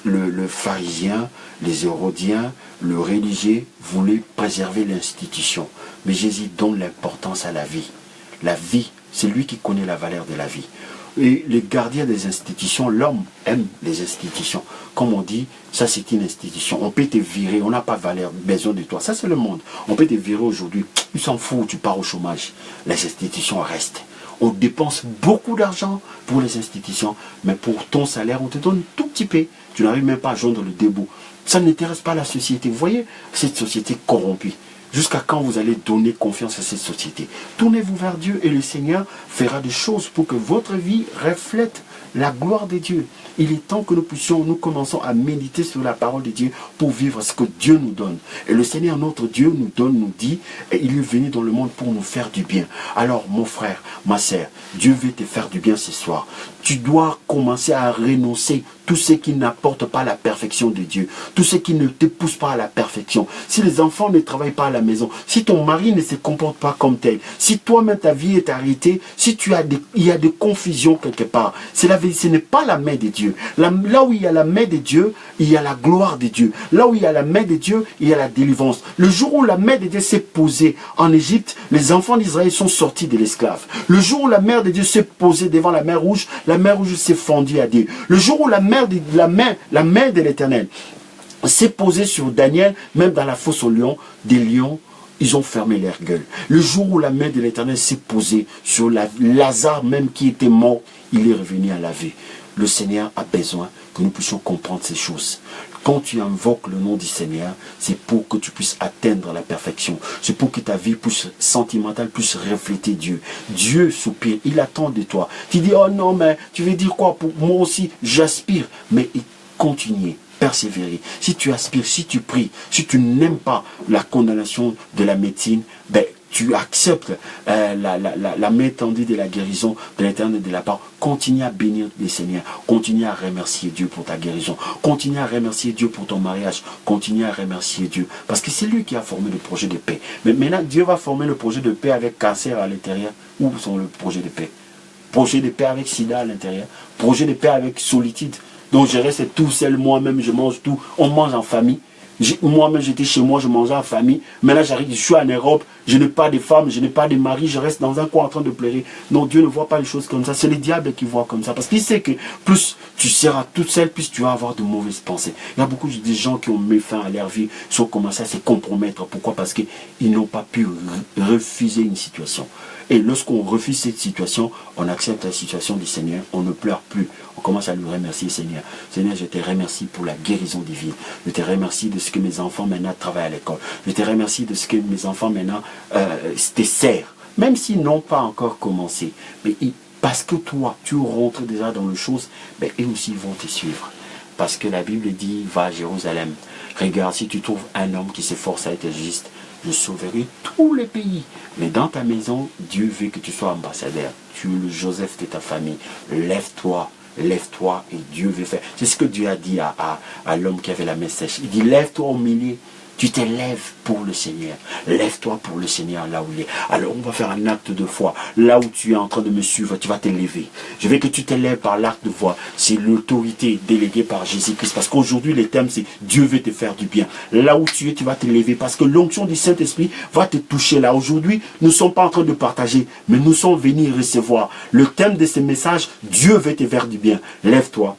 le pharisien, les hérodiens, le religieux voulaient préserver l'institution. Mais Jésus donne l'importance à la vie. La vie, c'est lui qui connaît la valeur de la vie. Et les gardiens des institutions, l'homme aime les institutions. Comme on dit, ça c'est une institution. On peut te virer, on n'a pas besoin de toi. Ça c'est le monde. On peut te virer aujourd'hui, il s'en fout, tu pars au chômage. Les institutions restent. On dépense beaucoup d'argent pour les institutions, mais pour ton salaire, on te donne tout petit peu. Tu n'arrives même pas à joindre le debout. Ça n'intéresse pas la société. Vous voyez, cette société corrompue. Jusqu'à quand vous allez donner confiance à cette société? Tournez-vous vers Dieu et le Seigneur fera des choses pour que votre vie reflète la gloire de Dieu. Il est temps que nous commençons à méditer sur la parole de Dieu pour vivre ce que Dieu nous donne. Et le Seigneur, notre Dieu, nous dit, et il est venu dans le monde pour nous faire du bien. Alors, mon frère, ma sœur, Dieu veut te faire du bien ce soir. Tu dois commencer à renoncer tout ce qui n'apporte pas la perfection de Dieu, tout ce qui ne te pousse pas à la perfection. Si les enfants ne travaillent pas à la maison, si ton mari ne se comporte pas comme tel, si toi-même ta vie est arrêtée, si il y a des confusions quelque part, ce n'est pas la main de Dieu. Là où il y a la main de Dieu, il y a la gloire de Dieu. Là où il y a la main de Dieu, il y a la délivrance. Le jour où la main de Dieu s'est posée en Égypte, les enfants d'Israël sont sortis de l'esclave. Le jour où la main de Dieu s'est posée devant la mer Rouge s'est fondue à Dieu. Le jour où la main de l'Éternel s'est posée sur Daniel, même dans la fosse aux lions, des lions, ils ont fermé leur gueule. Le jour où la main de l'Éternel s'est posée sur Lazare même qui était mort, il est revenu à la vie. Le Seigneur a besoin que nous puissions comprendre ces choses. Quand tu invoques le nom du Seigneur, c'est pour que tu puisses atteindre la perfection. C'est pour que ta vie sentimentale puisse refléter Dieu. Dieu soupire, il attend de toi. Tu dis, oh non, mais tu veux dire quoi? Pour moi aussi, j'aspire. Mais continue, persévérer. Si tu aspires, si tu pries, si tu n'aimes pas la condamnation de la médecine, ben, tu acceptes la main tendue de la guérison de l'Éternel de la part, continue à bénir le Seigneur, continue à remercier Dieu pour ta guérison, continue à remercier Dieu pour ton mariage, continue à remercier Dieu, parce que c'est lui qui a formé le projet de paix. Mais maintenant, Dieu va former le projet de paix avec cancer à l'intérieur. Où sont le projet de paix? Projet de paix avec sida à l'intérieur, projet de paix avec solitude. Donc je reste tout seul, moi-même, je mange tout, on mange en famille. Moi-même, j'étais chez moi, je mangeais en famille. Maintenant, j'arrive, je suis en Europe, je n'ai pas de femme, je n'ai pas de mari, je reste dans un coin en train de pleurer. Non, Dieu ne voit pas les choses comme ça. C'est le diable qui voit comme ça. Parce qu'il sait que plus tu seras toute seule, plus tu vas avoir de mauvaises pensées. Il y a beaucoup de gens qui ont mis fin à leur vie, ils ont commencé à se compromettre. Pourquoi? Parce qu'ils n'ont pas pu refuser une situation. Et lorsqu'on refuse cette situation, on accepte la situation du Seigneur, on ne pleure plus. On commence à lui remercier, Seigneur. Seigneur, je te remercie pour la guérison divine. Je te remercie de ce que mes enfants maintenant travaillent à l'école. Je te remercie de ce que mes enfants maintenant te servent. Même s'ils n'ont pas encore commencé. Mais parce que toi, tu rentres déjà dans les choses, ben, eux aussi vont te suivre. Parce que la Bible dit, va à Jérusalem. Regarde, si tu trouves un homme qui s'efforce à être juste, je sauverai tous les pays. Mais dans ta maison, Dieu veut que tu sois ambassadeur. Tu es le Joseph de ta famille. Lève-toi, lève-toi et Dieu veut faire. C'est ce que Dieu a dit à l'homme qui avait la main sèche. Il dit, lève-toi au milieu. Tu te lèves pour le Seigneur. Lève-toi pour le Seigneur là où il est. Alors on va faire un acte de foi. Là où tu es en train de me suivre, tu vas te lever. Je veux que tu te lèves par l'acte de foi. C'est l'autorité déléguée par Jésus-Christ. Parce qu'aujourd'hui, le thème, c'est Dieu veut te faire du bien. Là où tu es, tu vas te lever. Parce que l'onction du Saint-Esprit va te toucher là. Aujourd'hui, nous ne sommes pas en train de partager, mais nous sommes venus recevoir. Le thème de ce message, Dieu veut te faire du bien. Lève-toi.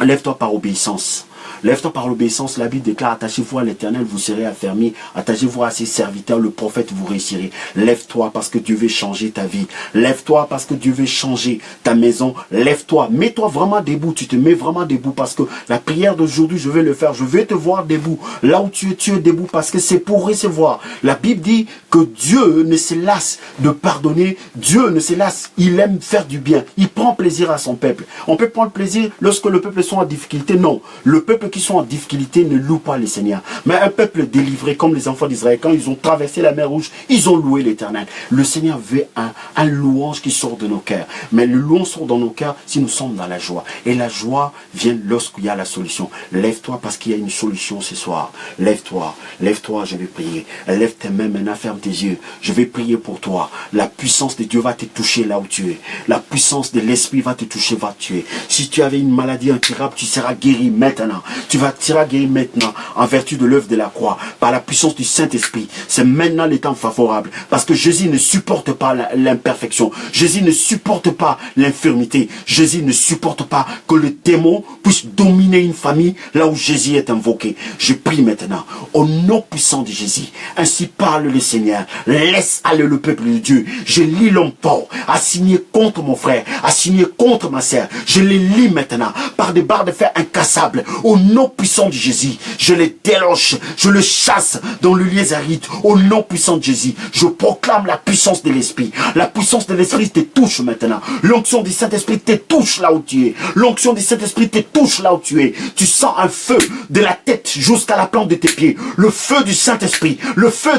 Lève-toi par obéissance. Lève-toi par l'obéissance, la Bible déclare, attachez-vous à l'Éternel, vous serez affermis. Attachez-vous à ses serviteurs, le prophète, vous réussirez. Lève-toi parce que Dieu veut changer ta vie. Lève-toi parce que Dieu veut changer ta maison. Lève-toi, mets-toi vraiment debout, tu te mets vraiment debout parce que la prière d'aujourd'hui, je vais le faire. Je vais te voir debout. Là où tu es debout parce que c'est pour recevoir. La Bible dit que Dieu ne se lasse de pardonner. Dieu ne se lasse, il aime faire du bien. Il prend plaisir à son peuple. On peut prendre plaisir lorsque le peuple est en difficulté. Non, le peuple qui sont en difficulté ne louent pas le Seigneur. Mais un peuple délivré comme les enfants d'Israël, quand ils ont traversé la mer Rouge, ils ont loué l'Éternel. Le Seigneur veut un louange qui sort de nos cœurs. Mais le louange sort dans nos cœurs si nous sommes dans la joie. Et la joie vient lorsqu'il y a la solution. Lève-toi parce qu'il y a une solution ce soir. Lève-toi, lève-toi, je vais prier. Lève tes mains maintenant, ferme tes yeux. Je vais prier pour toi. La puissance de Dieu va te toucher là où tu es. La puissance de l'Esprit va te toucher, va te tuer. Si tu avais une maladie incurable, tu seras guéri maintenant. Tu seras guéri maintenant en vertu de l'œuvre de la croix, par la puissance du Saint-Esprit. C'est maintenant le temps favorable. Parce que Jésus ne supporte pas l'imperfection. Jésus ne supporte pas l'infirmité. Jésus ne supporte pas que le démon puisse dominer une famille là où Jésus est invoqué. Je prie maintenant, au nom puissant de Jésus. Ainsi parle le Seigneur. Laisse aller le peuple de Dieu. Je lis l'homme fort, assigné contre mon frère, assigné contre ma sœur. Je les lis maintenant par des barres de fer incassables. Au nom puissant de Jésus, je les déloge, je le chasse dans le lieu aride. Au nom puissant de Jésus, je proclame la puissance de l'Esprit. La puissance de l'Esprit te touche maintenant. L'onction du Saint-Esprit te touche là où tu es. L'onction du Saint-Esprit te touche là où tu es. Tu sens un feu de la tête jusqu'à la plante de tes pieds. Le feu du Saint-Esprit, le feu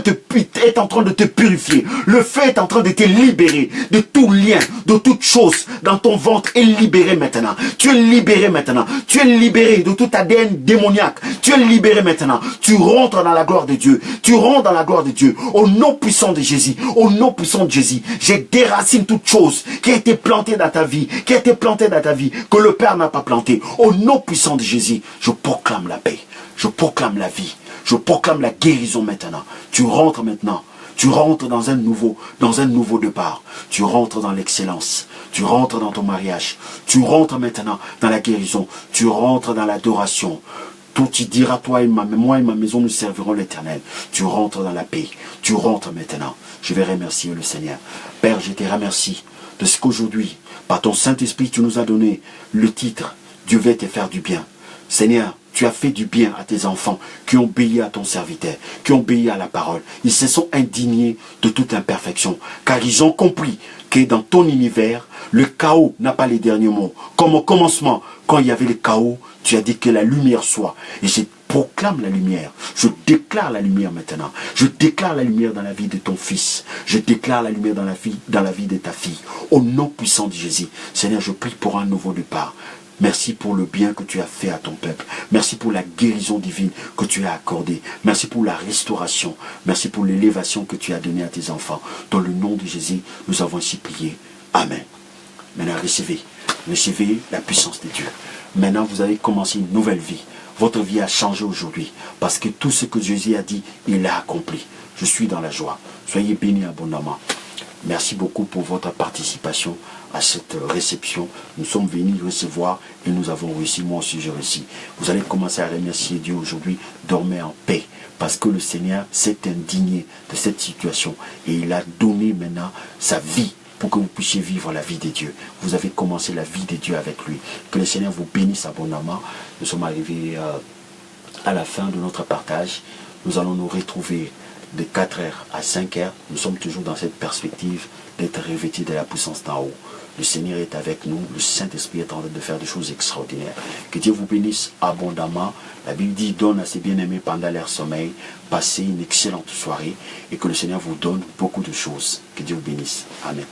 est en train de te purifier. Le feu est en train de te libérer de tout lien, de toute chose dans ton ventre est libéré maintenant. Tu es libéré maintenant. Tu es libéré de tout ADN démoniaque. Tu es libéré maintenant. Tu rentres dans la gloire de Dieu. Tu rentres dans la gloire de Dieu. Au nom puissant de Jésus. Au nom puissant de Jésus. Je déracine toute chose qui a été plantée dans ta vie. Qui a été plantée dans ta vie. Que le Père n'a pas planté. Au nom puissant de Jésus. Je proclame la paix. Je proclame la vie. Je proclame la guérison maintenant. Tu rentres maintenant. Tu rentres dans un nouveau départ. Tu rentres dans l'excellence. Tu rentres dans ton mariage. Tu rentres maintenant dans la guérison. Tu rentres dans l'adoration. Tout tu diras, toi et moi et ma maison, nous servirons l'Éternel. Tu rentres dans la paix. Tu rentres maintenant. Je vais remercier le Seigneur. Père, je te remercie de ce qu'aujourd'hui, par ton Saint-Esprit, tu nous as donné le titre « Dieu veut te faire du bien ». Seigneur, tu as fait du bien à tes enfants qui ont obéi à ton serviteur, qui ont obéi à la parole. Ils se sont indignés de toute imperfection, car ils ont compris que dans ton univers, le chaos n'a pas les derniers mots. Comme au commencement, quand il y avait le chaos, tu as dit que la lumière soit. Et je proclame la lumière. Je déclare la lumière maintenant. Je déclare la lumière dans la vie de ton fils. Je déclare la lumière dans la vie de ta fille. Au nom puissant de Jésus. Seigneur, je prie pour un nouveau départ. Merci pour le bien que tu as fait à ton peuple. Merci pour la guérison divine que tu as accordée. Merci pour la restauration. Merci pour l'élévation que tu as donnée à tes enfants. Dans le nom de Jésus, nous avons ainsi prié. Amen. Maintenant, recevez la puissance de Dieu. Maintenant, vous avez commencé une nouvelle vie. Votre vie a changé aujourd'hui. Parce que tout ce que Jésus a dit, il l'a accompli. Je suis dans la joie. Soyez bénis abondamment. Merci beaucoup pour votre participation à cette réception. Nous sommes venus recevoir et nous avons réussi. Moi aussi, j'ai réussi. Vous allez commencer à remercier Dieu aujourd'hui. Dormez en paix. parce que le Seigneur s'est indigné de cette situation et il a donné maintenant sa vie pour que vous puissiez vivre la vie de Dieu. Vous avez commencé la vie de Dieu avec lui. Que le Seigneur vous bénisse abondamment. Nous sommes arrivés à la fin de notre partage. Nous allons nous retrouver de 4h à 5h. Nous sommes toujours dans cette perspective d'être revêtis de la puissance d'en haut. Le Seigneur est avec nous. Le Saint-Esprit est en train de faire des choses extraordinaires. Que Dieu vous bénisse abondamment. La Bible dit, donne à ses bien-aimés pendant leur sommeil. Passez une excellente soirée et que le Seigneur vous donne beaucoup de choses. Que Dieu vous bénisse. Amen.